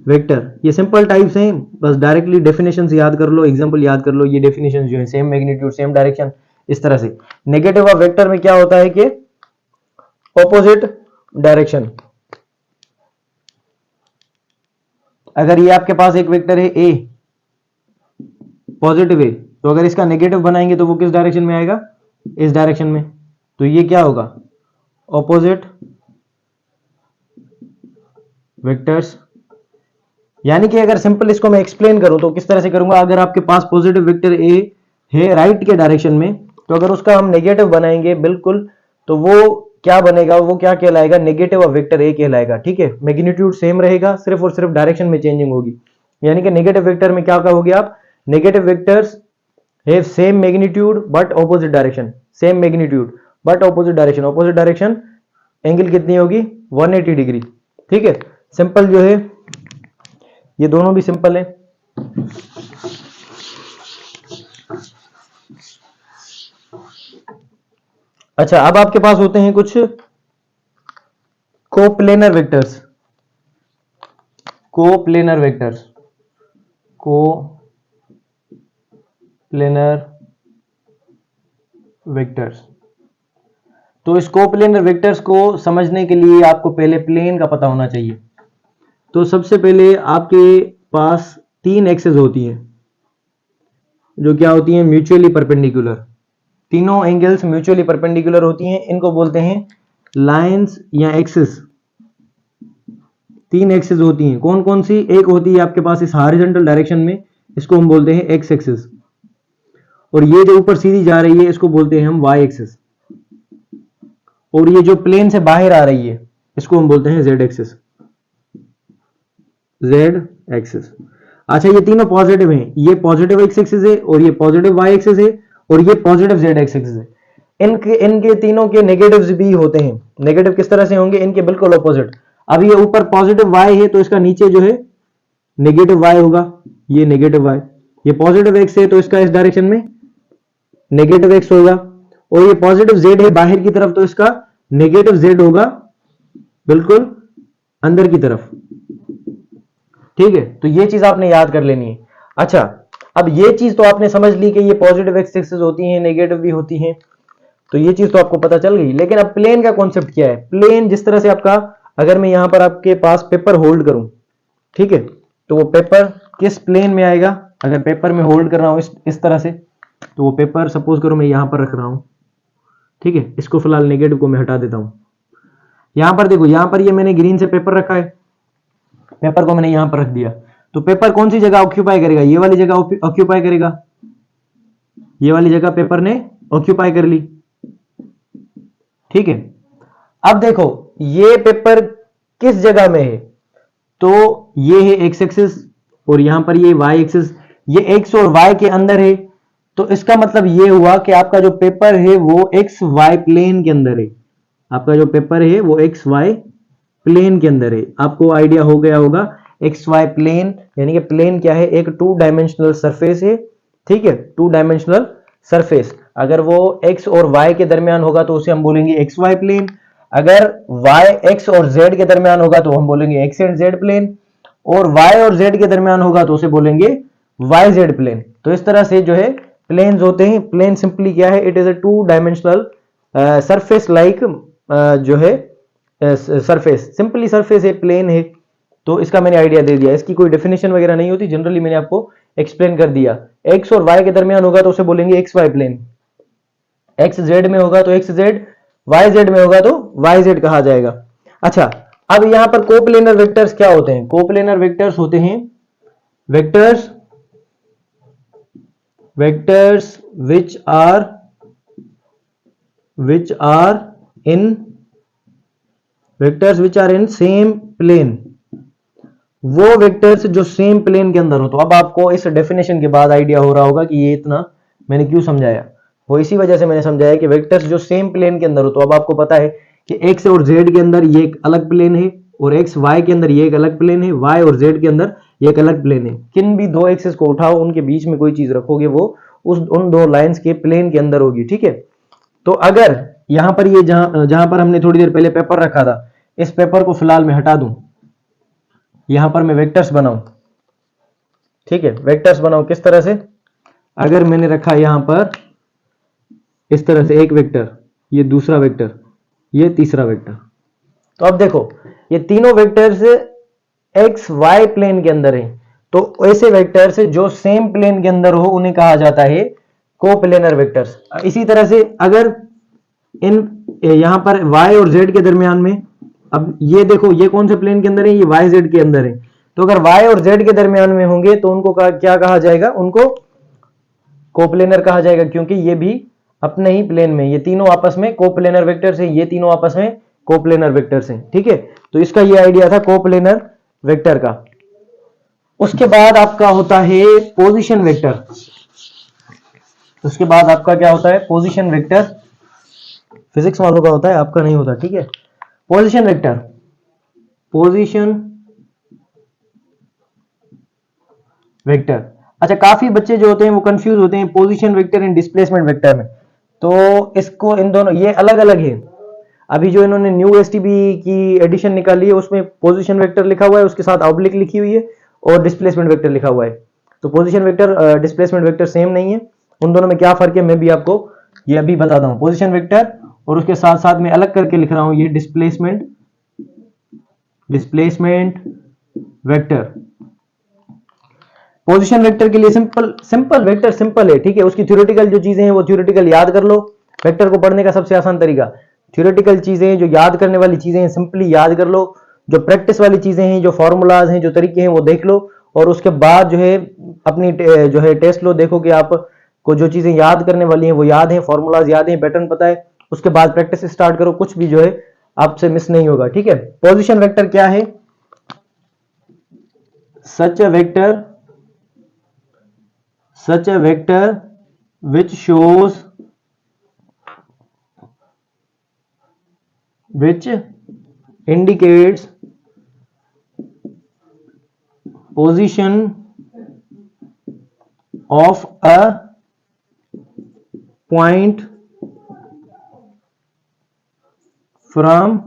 vector. ये सिंपल टाइप्स हैं, बस डायरेक्टली डेफिनेशन याद कर लो, एग्जांपल याद कर लो। ये डेफिनेशन जो है सेम मैग्नीट्यूड सेम डायरेक्शन, इस तरह से। नेगेटिव ऑफ वेक्टर में क्या होता है कि ऑपोजिट डायरेक्शन। अगर ये आपके पास एक वेक्टर है ए, पॉजिटिव है, तो अगर इसका नेगेटिव बनाएंगे तो वो किस डायरेक्शन में आएगा? इस डायरेक्शन में। तो ये क्या होगा? Opposite vectors. यानी कि अगर सिंपल इसको मैं एक्सप्लेन करूं तो किस तरह से करूंगा? अगर आपके पास पॉजिटिव वेक्टर ए है राइट के डायरेक्शन में, तो अगर उसका हम नेगेटिव बनाएंगे बिल्कुल, तो वो क्या बनेगा? वो क्या कहलाएगा? नेगेटिव ऑफ वेक्टर ए कहलाएगा, ठीक है। मैग्नीट्यूड सेम रहेगा, सिर्फ और सिर्फ डायरेक्शन में चेंजिंग होगी। यानी कि नेगेटिव वेक्टर में क्या कहोगे आप? Negative vectors have same magnitude but opposite direction, same magnitude but opposite direction. Opposite direction angle कितनी होगी? 180 डिग्री, ठीक है। सिंपल जो है, ये दोनों भी सिंपल है। अच्छा, अब आपके पास होते हैं कुछ coplanar vectors, coplanar vectors, coplanar vectors. तो इस कोप्लेनर वेक्टर्स को समझने के लिए आपको पहले प्लेन का पता होना चाहिए। तो सबसे पहले आपके पास 3 एक्सेस होती हैं, जो क्या होती हैं? Mutually perpendicular. तीनों एंगल्स म्यूचुअली परपेंडिकुलर होती हैं, इनको बोलते हैं लाइंस या एक्सिस। 3 एक्सिस होती हैं, कौन कौन सी? एक होती है आपके पास इस हॉरिजॉन्टल डायरेक्शन में, इसको हम बोलते हैं एक्स एक्सिस, और ये जो ऊपर सीधी जा रही है इसको बोलते हैं हम वाई एक्सिस। और ये जो प्लेन से बाहर आ रही है इसको हम बोलते हैं जेड एक्सिस, जेड एक्सिस। अच्छा ये तीनों पॉजिटिव हैं, ये पॉजिटिव एक्स एक्सिस है और ये पॉजिटिव वाई एक्सिस है और ये पॉजिटिव जेड एक्सिस है। इनके तीनों के नेगेटिव्स भी होते हैं। नेगेटिव किस तरह से होंगे, इनके बिल्कुल ऑपोजिट। अब ये ऊपर पॉजिटिव वाई है तो इसका नीचे जो है नेगेटिव वाई होगा, ये नेगेटिव वाई। ये पॉजिटिव एक्स है तो इसका इस डायरेक्शन में नेगेटिव एक्स होगा, और ये पॉजिटिव जेड है बाहर की तरफ तो इसका नेगेटिव जेड होगा बिल्कुल अंदर की तरफ। ठीक है, तो ये चीज आपने याद कर लेनी है। अच्छा, अब ये चीज तो आपने समझ ली कि ये पॉजिटिव एक्स एक्सिस होती हैं, नेगेटिव भी होती हैं, तो ये चीज तो आपको पता चल गई। लेकिन अब प्लेन का कॉन्सेप्ट क्या है? प्लेन जिस तरह से आपका, अगर मैं यहां पर आपके पास पेपर होल्ड करूं, ठीक है, तो वो पेपर किस प्लेन में आएगा? अगर पेपर में होल्ड कर रहा हूं इस तरह से, तो वो पेपर सपोज करो मैं यहां पर रख रहा हूं, ठीक है, इसको फिलहाल नेगेटिव को मैं हटा देता हूं। यहां पर देखो, यहां पर ये मैंने ग्रीन से पेपर रखा है, पेपर को मैंने यहां पर रख दिया, तो पेपर कौन सी जगह ऑक्यूपाई करेगा? ये वाली जगह ऑक्यूपाई करेगा, ये वाली जगह पेपर ने ऑक्यूपाई कर ली। ठीक है, अब देखो ये पेपर किस जगह में है? तो ये है एक्स एक्सिस और यहां पर ये वाई एक्सिस, ये एक्स और वाई के अंदर है, तो इसका मतलब ये हुआ कि आपका जो पेपर है वो एक्स वाई प्लेन के अंदर है। आपका जो पेपर है वो एक्स वाई प्लेन के अंदर है। आपको आइडिया हो गया होगा, एक्स वाई प्लेन यानी कि प्लेन क्या है? एक 2 डायमेंशनल सरफेस है। ठीक है, 2 डायमेंशनल सरफेस। अगर वो एक्स और वाई के दरमियान होगा तो उसे हम बोलेंगे एक्स वाई प्लेन। अगर वाई एक्स और जेड के दरमियान होगा तो हम बोलेंगे एक्स एंड जेड प्लेन, और वाई और जेड के दरमियान होगा तो उसे बोलेंगे वाई जेड प्लेन। तो इस तरह से जो है प्लेन्स होते हैं। प्लेन सिंपली क्या है? It is a 2 dimensional surface like जो है सरफेस, सिंपली सरफेस है, प्लेन है। तो इसका मैंने आइडिया दे दिया, इसकी कोई डेफिनेशन वगैरह नहीं होती, जनरली मैंने आपको एक्सप्लेन कर दिया। एक्स और वाई के दरमियान होगा तो उसे बोलेंगे x y plane, x z में होगा तो एक्स जेड, वाई जेड में होगा तो वाई जेड कहा जाएगा। अच्छा, अब यहां पर कोप्लेनर वेक्टर्स क्या होते हैं? कोप्लेनर वेक्टर्स होते हैं vectors which are in same plane, वो वेक्टर्स जो सेम प्लेन के अंदर हो। तो अब आपको इस डेफिनेशन के बाद आइडिया हो रहा होगा कि ये इतना मैंने क्यों समझाया। वो इसी वजह से मैंने समझाया कि वेक्टर्स जो सेम प्लेन के अंदर हो। तो अब आपको पता है कि एक्स और जेड के अंदर ये एक अलग प्लेन है, और एक्स वाई के अंदर ये एक अलग प्लेन है, वाई और जेड के अंदर ये एक अलग प्लेन है। किन भी दो एक्सिस को उठाओ, उनके बीच में कोई चीज रखोगे, वो उन दो लाइंस के प्लेन के अंदर होगी। ठीक है, तो अगर यहां पर ये जहां पर हमने थोड़ी देर पहले पेपर रखा था, इस पेपर को फिलहाल मैं हटा दूं, यहां पर मैं वेक्टर्स बनाऊं। ठीक है, वेक्टर्स बनाऊं किस तरह से? अगर मैंने रखा यहां पर इस तरह से एक वेक्टर, ये दूसरा वेक्टर, ये तीसरा वेक्टर, तो अब देखो ये तीनों वेक्टर्स एक्स वाई प्लेन के अंदर है। तो ऐसे वेक्टर्स जो सेम प्लेन के अंदर हो उन्हें कहा जाता है कोप्लेनर वेक्टर्स। इसी तरह से अगर इन यहां पर y और z के दरमियान में, अब ये देखो ये कौन से प्लेन के अंदर है? ये y z के अंदर है। तो अगर y और z के दरमियान में होंगे तो उनको क्या कहा जाएगा? उनको कोप्लेनर कहा जाएगा, क्योंकि ये भी अपने ही प्लेन में, ये तीनों आपस में कोप्लेनर वेक्टर्स हैं, ये तीनों आपस में कोप्लेनर वेक्टर्स हैं। ठीक है, तो इसका ये आइडिया था कोप्लेनर वेक्टर का। उसके बाद आपका होता है पोजीशन वेक्टर। उसके बाद आपका क्या होता है? Position vector. फिजिक्स वालों का होता है, आपका नहीं होता। ठीक है, पोजीशन वेक्टर, पोजीशन वेक्टर। अच्छा, काफी बच्चे जो होते हैं वो कंफ्यूज होते हैं position vector and displacement vector में। तो इसको, इन दोनों ये अलग अलग है। अभी जो इन्होंने न्यू एसटीबी की एडिशन निकाली है उसमें पोजीशन वेक्टर लिखा हुआ है, उसके साथ ऑब्लिक लिखी हुई है, और डिस्प्लेसमेंट वेक्टर लिखा हुआ है। तो position vector displacement vector same नहीं है। उन दोनों में क्या फर्क है मैं भी आपको ये अभी बताता हूं। पोजीशन वेक्टर और उसके साथ साथ में अलग करके लिख रहा हूं ये डिस्प्लेसमेंट वेक्टर। पोजीशन वेक्टर के लिए सिंपल वेक्टर सिंपल है। ठीक है, उसकी थ्योरेटिकल जो चीजें हैं वो थ्योरेटिकल याद कर लो। वेक्टर को पढ़ने का सबसे आसान तरीका, थ्योरेटिकल चीजें जो याद करने वाली चीजें हैं सिंपली याद कर लो। जो प्रैक्टिस वाली चीजें हैं, जो फॉर्मूलाज हैं, जो तरीके हैं वो देख लो, और उसके बाद जो है अपनी जो है टेस्ट लो, देखो कि आप को जो चीजें याद करने वाली हैं वो याद हैं, फॉर्मूलाज याद हैं, पैटर्न पता है, उसके बाद प्रैक्टिस स्टार्ट करो, कुछ भी जो है आपसे मिस नहीं होगा, ठीक है। पोजीशन वेक्टर क्या है? Such a vector which shows which indicates position of a point from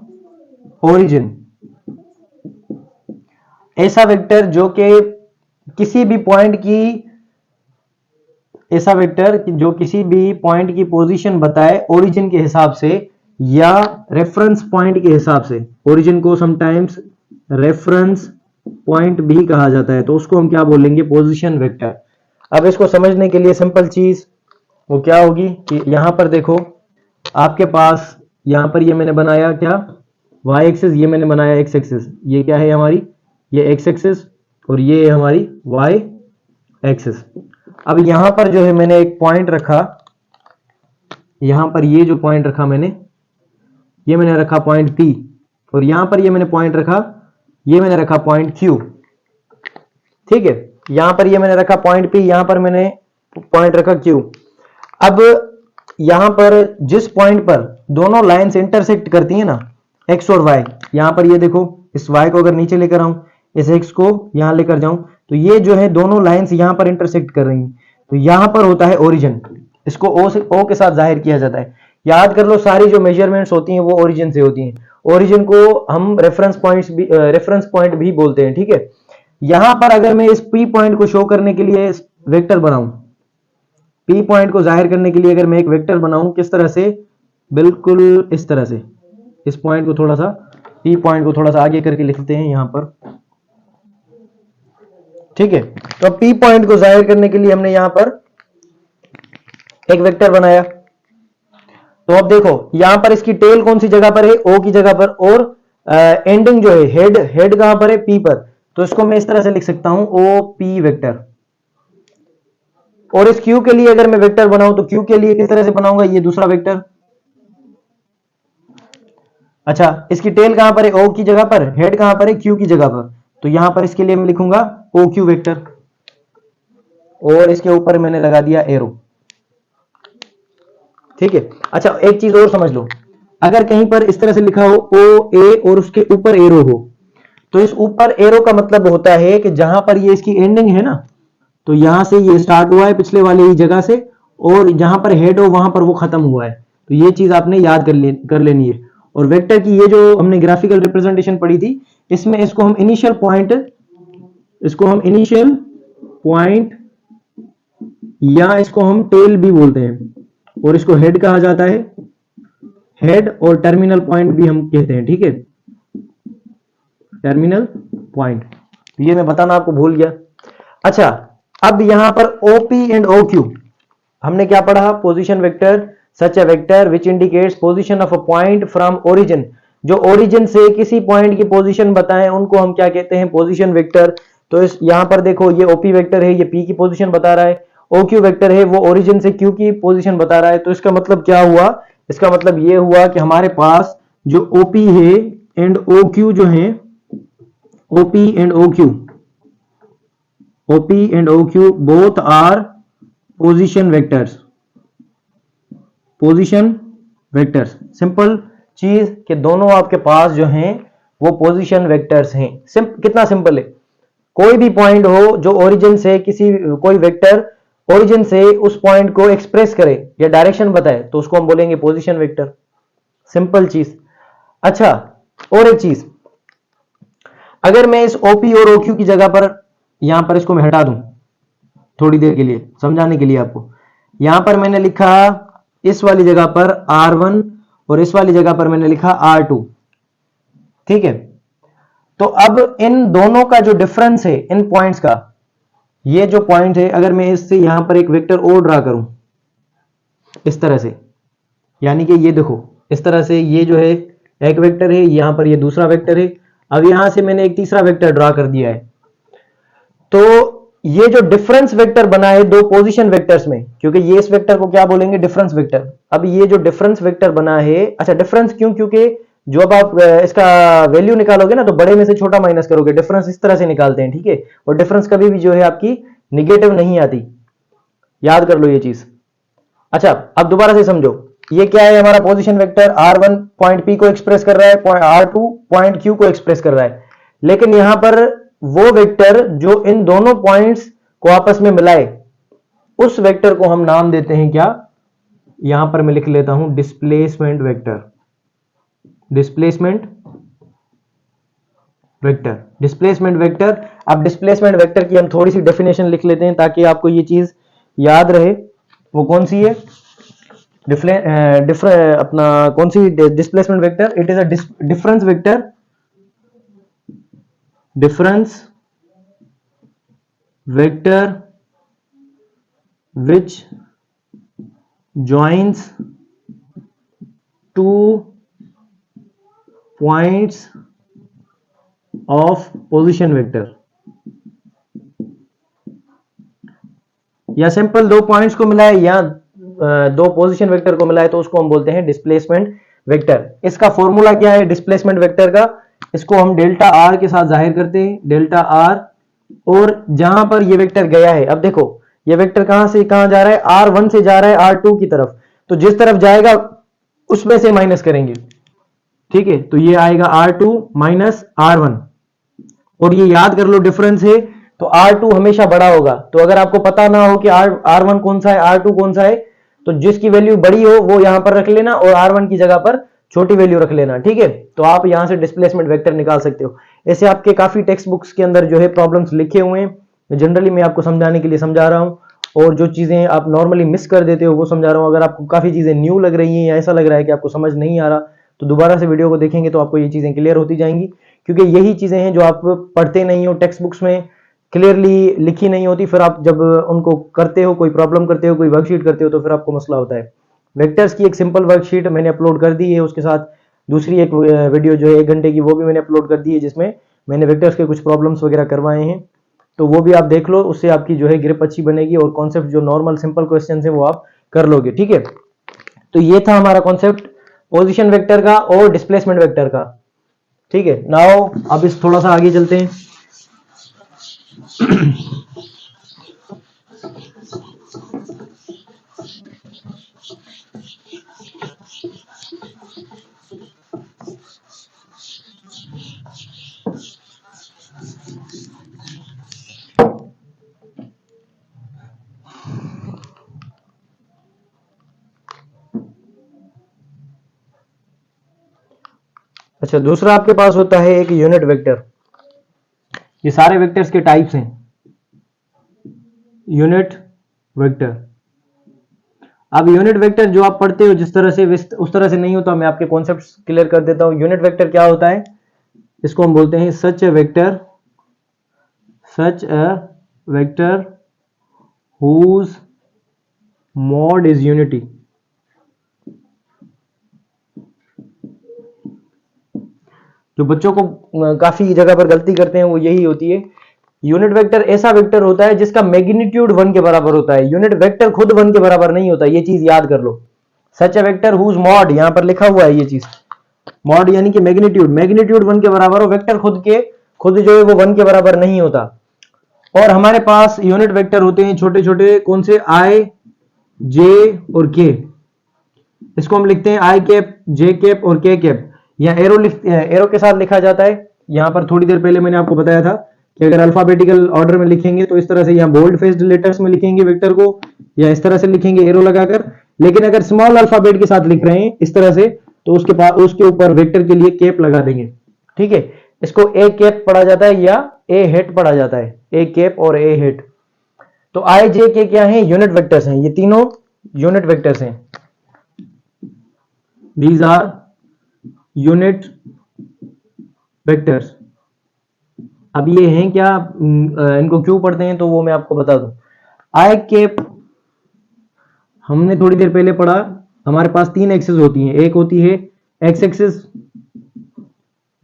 origin। ऐसा वेक्टर जो कि किसी भी पॉइंट की ऐसा वेक्टर जो किसी भी पॉइंट की पोजीशन बताए ओरिजिन के हिसाब से या रेफरेंस पॉइंट के हिसाब से। ओरिजिन को समटाइम्स रेफरेंस पॉइंट भी कहा जाता है, तो उसको हम क्या बोलेंगे? Position vector. अब इसको समझने के लिए सिंपल चीज वो क्या होगी कि यहां पर देखो, आपके पास यहां पर ये मैंने बनाया क्या? y एक्सिस, ये मैंने बनाया x एक्सिस। ये क्या है हमारी? ये x एक्सिस और ये है हमारी y एक्सिस। अब यहां पर जो है मैंने एक पॉइंट रखा, यहां पर ये जो पॉइंट रखा मैंने, ये मैंने रखा पॉइंट P, और यहां पर ये मैंने पॉइंट रखा, ये मैंने रखा पॉइंट Q, ठीक है। यहां पर ये मैंने रखा पॉइंट P, यहां पर मैंने पॉइंट रखा Q। अब यहां पर जिस पॉइंट पर दोनों लाइंस इंटरसेक्ट करती हैं ना, x और y, यहां पर ये देखो, इस y को अगर नीचे लेकर आऊं, इस x को यहां लेकर जाऊं, तो ये जो है दोनों लाइंस यहां पर इंटरसेक्ट कर रही हैं, तो यहां पर होता है ओरिजिन। इसको O के साथ जाहिर किया जाता है। याद कर लो, सारी जो मेजरमेंट्स होती हैं वो ओरिजिन से होती हैं। ओरिजिन को हम रेफरेंस पॉइंट भी बोलते हैं, ठीक है। यहां पर अगर मैं इस P पॉइंट को शो करने के लिए वेक्टर बनाऊं, P पॉइंट को जाहिर करने के लिए अगर मैं एक वेक्टर बनाऊं, किस तरह से? बिल्कुल इस तरह से। इस पॉइंट को थोड़ा सा, P पॉइंट को थोड़ा सा आगे करके लिखते हैं यहां पर, ठीक है। तो P पॉइंट को जाहिर करने के लिए हमने यहां पर एक वेक्टर बनाया। तो अब देखो, यहां पर इसकी टेल कौन सी जगह पर है? O की जगह पर, और एंडिंग जो है हेड कहां पर है? P पर। तो इसको मैं इस तरह से लिख सकता हूं, OP वेक्टर। और इस Q के लिए अगर मैं वेक्टर बनाऊं, तो Q के लिए किस तरह से बनाऊंगा? ये दूसरा वेक्टर। अच्छा, इसकी टेल कहां पर है? O की जगह पर। हेड कहां पर है? Q की जगह पर। तो यहां पर इसके लिए मैं लिखूंगा OQ वेक्टर, और इसके ऊपर मैंने लगा दिया एरो, ठीक है। अच्छा, एक चीज और समझ लो, अगर कहीं पर इस तरह से लिखा हो OA और उसके ऊपर एरो हो, तो इस ऊपर एरो का मतलब होता है कि जहां पर ये इसकी एंडिंग है ना, तो यहां से ये स्टार्ट हुआ है पिछले वाले ही जगह से, और जहां पर हेड हो वहां पर वो खत्म हुआ है। तो ये चीज आपने याद कर लेनी है। और वेक्टर की ये जो हमने ग्राफिकल रिप्रेजेंटेशन पढ़ी थी, इसमें इसको हम इनिशियल पॉइंट या इसको हम टेल भी बोलते हैं, और इसको हेड कहा जाता है, हेड, और टर्मिनल पॉइंट भी हम कहते हैं, ठीक है, टर्मिनल पॉइंट। ये मैं बताना आपको भूल गया। अच्छा, अब यहां पर OP एंड OQ हमने क्या पढ़ा? Position vector, such a vector which indicates position of a point from origin. जो ओरिजिन से किसी पॉइंट की पोजीशन बताएं, उनको हम क्या कहते हैं? Position vector. तो इस यहां पर देखो, ये OP वेक्टर है, ये P की पोजीशन बता रहा है। OQ वेक्टर है, वो ओरिजिन से Q की पोजीशन बता रहा है। तो इसका मतलब क्या हुआ? इसका मतलब ये हुआ कि हमारे पास जो OP है एंड OQ जो है, OP and OQ both are position vectors। Simple चीज कि दोनों आपके पास जो हैं वो पोजीशन वेक्टर्स हैं। कितना सिंपल है। कोई भी पॉइंट हो जो ओरिजिन से कोई वेक्टर ओरिजिन से उस पॉइंट को एक्सप्रेस करे या डायरेक्शन बताए, तो उसको हम बोलेंगे पोजीशन वेक्टर। सिंपल चीज। अच्छा, और एक चीज, अगर मैं इस OP और OQ की जगह पर यहां पर इसको मैं हटा दूं थोड़ी देर के लिए, समझाने के लिए आपको, यहां पर मैंने लिखा इस वाली जगह पर R1 और इस वाली जगह पर मैंने लिखा R2, ठीक है। तो अब इन दोनों का जो डिफरेंस है इन पॉइंट्स का, ये जो पॉइंट है, अगर मैं इससे यहां पर एक वेक्टर और ड्रा करूं इस तरह से, यानी कि ये देखो इस तरह से, ये जो है एक वेक्टर है, यहां पर ये दूसरा वेक्टर है। अब यहां से मैंने एक तीसरा वेक्टर ड्रा कर दिया है। तो ये जो डिफरेंस वेक्टर बना है दो पोजीशन वेक्टर्स में, क्योंकि ये इस वेक्टर को क्या बोलेंगे, डिफरेंस वेक्टर। अब ये जो डिफरेंस वेक्टर बना है, अच्छा डिफरेंस क्यों, क्योंकि जो अब आप इसका वैल्यू निकालोगे ना तो बड़े में से छोटा माइनस करोगे, डिफरेंस इस तरह से निकालते हैं, ठीक है। और डिफरेंस कभी भी जो है आपकी निगेटिव नहीं आती, याद कर लो ये चीज। अच्छा अब दोबारा से समझो, ये क्या है, हमारा position vector r1 point p को एक्सप्रेस कर रहा है, r2 पॉइंट q को एक्सप्रेस कर रहा है। लेकिन यहां पर वो वेक्टर जो इन दोनों पॉइंट्स को आपस में मिलाए, उस वेक्टर को हम नाम देते हैं क्या, यहां पर मैं लिख लेता हूं displacement vector. Displacement vector, displacement vector. अब डिस्प्लेसमेंट वेक्टर की हम थोड़ी सी डेफिनेशन लिख लेते हैं ताकि आपको ये चीज याद रहे। वो कौन सी है, अपना कौन सी displacement vector, it is a difference vector, difference vector which joins two points of position vector, या सिंपल दो पॉइंट्स को मिलाए या दो पोजीशन वेक्टर को मिलाए तो उसको हम बोलते हैं डिस्प्लेसमेंट वेक्टर। इसका फॉर्मूला क्या है डिस्प्लेसमेंट वेक्टर का, इसको हम डेल्टा आर के साथ जाहिर करते हैं, डेल्टा आर। और जहां पर ये वेक्टर गया है, अब देखो ये वेक्टर कहां से कहां जा रहा है, R1 से जा रहा है R2 की तरफ, तो जिस तरफ जाएगा उसमें से माइनस करेंगे, ठीक है। तो ये आएगा R2 माइनस R1, और ये याद कर लो डिफरेंस है तो R2 हमेशा बड़ा होगा। तो अगर आपको पता ना हो कि R1 कौन सा है, R2 कौन सा है, तो जिसकी वैल्यू बड़ी हो वो यहां पर रख लेना और R1 की जगह पर छोटी वैल्यू रख लेना, ठीक है। तो आप यहां से डिस्प्लेसमेंट वेक्टर निकाल सकते हो। ऐसे आपके काफी टेक्स्ट बुक्स के अंदर जो है प्रॉब्लम्स लिखे हुए हैं, जनरली मैं आपको समझाने के लिए समझा रहा हूं, और जो चीजें आप नॉर्मली मिस कर देते हो वो समझा रहा हूं। अगर आपको काफी चीजें न्यू लग रही हैं या ऐसा लग रहा है कि आपको समझ नहीं आ रहा, तो दोबारा से वीडियो को देखेंगे तो आपको ये चीजें क्लियर होती जाएंगी, क्योंकि यही चीजें हैं जो आप पढ़ते नहीं हो, टेक्स्ट बुक्स में क्लियरली लिखी नहीं होती, फिर आप जब उनको करते हो, कोई प्रॉब्लम करते हो, कोई वर्कशीट करते हो, तो फिर आपको मसला होता है। वेक्टर्स की एक सिंपल वर्कशीट मैंने अपलोड कर दी है, उसके साथ दूसरी एक वीडियो जो है 1 घंटे की, वो भी मैंने अपलोड कर दी है, जिसमें मैंने वेक्टर्स के कुछ प्रॉब्लम्स वगैरह करवाए हैं, तो वो भी आप देख लो, उससे आपकी जो है ग्रिप अच्छी बनेगी और कॉन्सेप्ट जो नॉर्मल सिंपल क्वेश्चन है वो आप कर लोगे, ठीक है। तो ये था हमारा कॉन्सेप्ट पोजीशन वेक्टर का और डिस्प्लेसमेंट वेक्टर का, ठीक है। नाउ अब इस थोड़ा सा आगे चलते हैं। अच्छा दूसरा आपके पास होता है एक यूनिट वेक्टर। ये सारे वेक्टर्स के टाइप्स हैं, यूनिट वेक्टर। अब यूनिट वेक्टर जो आप पढ़ते हो जिस तरह से उस तरह से नहीं होता, मैं आपके कॉन्सेप्ट्स क्लियर कर देता हूं। यूनिट वेक्टर क्या होता है, इसको हम बोलते हैं such a vector whose mod is unity। जो बच्चों को काफी जगह पर गलती करते हैं वो यही होती है। यूनिट वेक्टर ऐसा वेक्टर होता है जिसका मैग्नीट्यूड 1 के बराबर होता है। यूनिट वेक्टर खुद 1 के बराबर नहीं होता, ये चीज याद कर लो। सच अ वेक्टर हुज मॉड, यहां पर लिखा हुआ है ये चीज, मॉड यानी कि मैग्नीट्यूड 1 के बराबर हो। वेक्टर खुद जो है वो 1 के बराबर नहीं होता। और हमारे पास यूनिट वेक्टर होते हैं छोटे छोटे, कौन से, आई, जे और के। इसको हम लिखते हैं आई कैप, जे कैप और के कैप, या एरो के साथ लिखा जाता है। यहां पर थोड़ी देर पहले मैंने आपको बताया था कि अगर अल्फाबेटिकल ऑर्डर में लिखेंगे तो इस तरह से, यहां बोल्ड फेस्ड लेटर्स में लिखेंगे वेक्टर को, या इस तरह से लिखेंगे एरो लगाकर। लेकिन अगर स्मॉल अल्फाबेट के साथ लिख रहे हैं इस तरह से, तो उसके ऊपर वेक्टर के लिए कैप लगा देंगे, ठीक है। इसको ए कैप पढ़ा जाता है या ए हेट पढ़ा जाता है, ए कैप और ए हेट। तो आई जे के क्या है, यूनिट वेक्टर्स हैं, ये तीनों यूनिट वेक्टर्स हैं। These are unit vectors. अब ये हैं क्या, इनको क्यों पढ़ते हैं तो वो मैं आपको बता दूं। आई कैप हमने थोड़ी देर पहले पढ़ा, हमारे पास 3 एक्सिस होती हैं, एक होती है एक्स एक्सिस,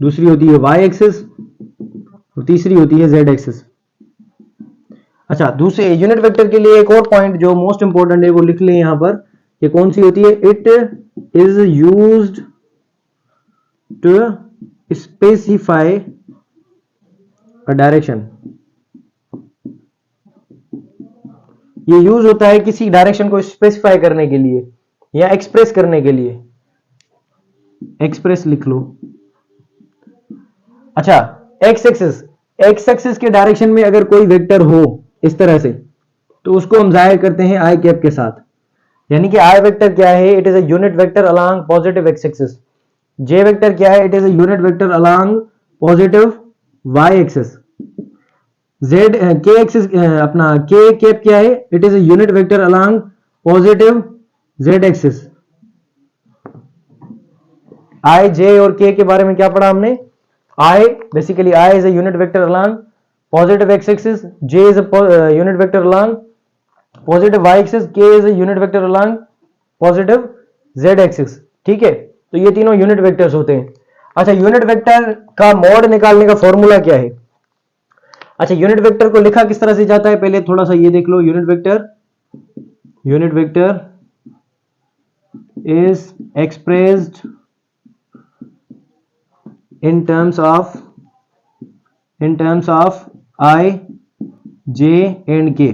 दूसरी होती है वाई एक्सिस और तीसरी होती है जेड एक्सिस। अच्छा, दूसरे यूनिट वेक्टर के लिए एक और पॉइंट जो मोस्ट इंपॉर्टेंट है वो लिख लें यहां पर, ये कौन सी होती है? It is used to specify a direction. ये यूज होता है किसी डायरेक्शन को स्पेसिफाई करने के लिए या एक्सप्रेस करने के लिए। एक्सप्रेस लिख लो। अच्छा, एक्स एक्सिस के डायरेक्शन में अगर कोई वेक्टर हो इस तरह से, तो उसको हम जाहिर करते हैं आई कैप के साथ। यानी कि आई वेक्टर क्या है? It is a unit vector along positive X axis. J vector क्या है? It is a unit vector along positive Y axis. Z के एक्सिस अपना के कैप क्या है? It is a unit vector along positive Z axis. I, J और K बारे में क्या पढ़ा हमने? I basically I is a unit vector along positive X axis, J is a unit vector along positive Y axis, के is a unit vector along positive Z axis. ठीक है, तो ये तीनों यूनिट वेक्टर्स होते हैं। अच्छा, यूनिट वेक्टर का मॉड निकालने का फॉर्मूला क्या है? अच्छा, यूनिट वेक्टर को लिखा किस तरह से जाता है पहले थोड़ा सा ये देख लो। Unit vector is expressed in terms of I, J and K।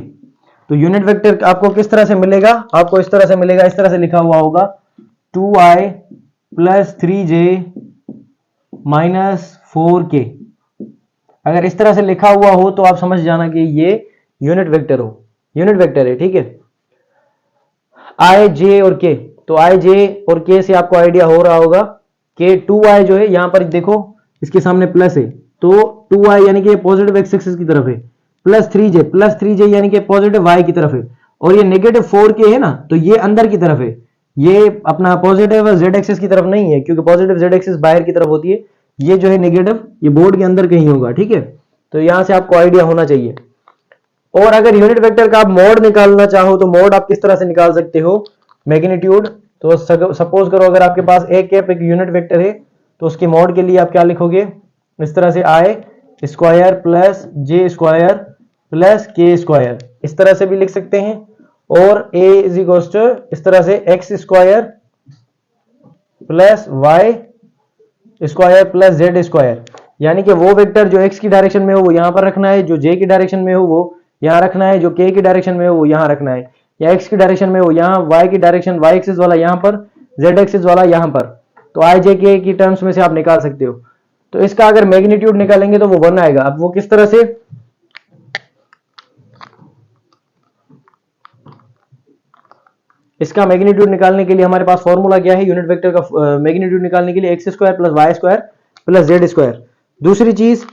तो यूनिट वेक्टर आपको किस तरह से मिलेगा? आपको इस तरह से मिलेगा, इस तरह से लिखा हुआ होगा 2I plus 3J minus 4K। अगर इस तरह से लिखा हुआ हो तो आप समझ जाना कि ये यूनिट वेक्टर है। ठीक है, I, J और K। तो I, J और K से आपको आइडिया हो रहा होगा कि 2I जो है यहां पर देखो इसके सामने प्लस है, तो 2I यानी कि पॉजिटिव एक्स एक्सिस की तरफ है, प्लस 3J यानी कि पॉजिटिव वाई की तरफ है, और ये नेगेटिव 4K है ना, तो ये अंदर की तरफ है, ये अपना पॉजिटिव जेड एक्सिस की तरफ नहीं है, क्योंकि पॉजिटिव जेड एक्सिस बाहर की तरफ होती है, ये जो है नेगेटिव, ये बोर्ड के अंदर कहीं होगा। ठीक है, तो यहां से आपको आइडिया होना चाहिए। और अगर यूनिट वेक्टर का आप मोड निकालना चाहो तो मोड आप किस तरह से निकाल सकते हो? मैग्नीट्यूड। तो सपोज करो अगर आपके पास ए कैप एक यूनिट वेक्टर है, तो उसके मोड के लिए आप क्या लिखोगे? इस तरह से I square plus J square plus के स्क्वायर, इस तरह से भी लिख सकते हैं। और ए इज इक्वल टू इस तरह से x square plus Y square plus Z square. यानी कि वो वेक्टर जो एक्स की डायरेक्शन में हो वो यहां पर रखना है, जो जे की डायरेक्शन में हो वो यहां रखना है, जो के की डायरेक्शन में हो वो यहां रखना है, या एक्स की डायरेक्शन में हो यहां, वाई की डायरेक्शन वाई एक्सिस वाला यहां पर, जेड एक्सिस वाला यहां पर। तो आई जे के की टर्म्स में से आप निकाल सकते हो। तो इसका अगर मैग्नीट्यूड निकालेंगे तो वो 1 आएगा। अब वो किस तरह से? इसका मैग्नीट्यूड निकालने के लिए हमारे पास फॉर्मूला क्या है? यूनिट वेक्टर का मैग्नीट्यूड निकालने के लिए x square plus Y square plus Z square. दूसरी चीज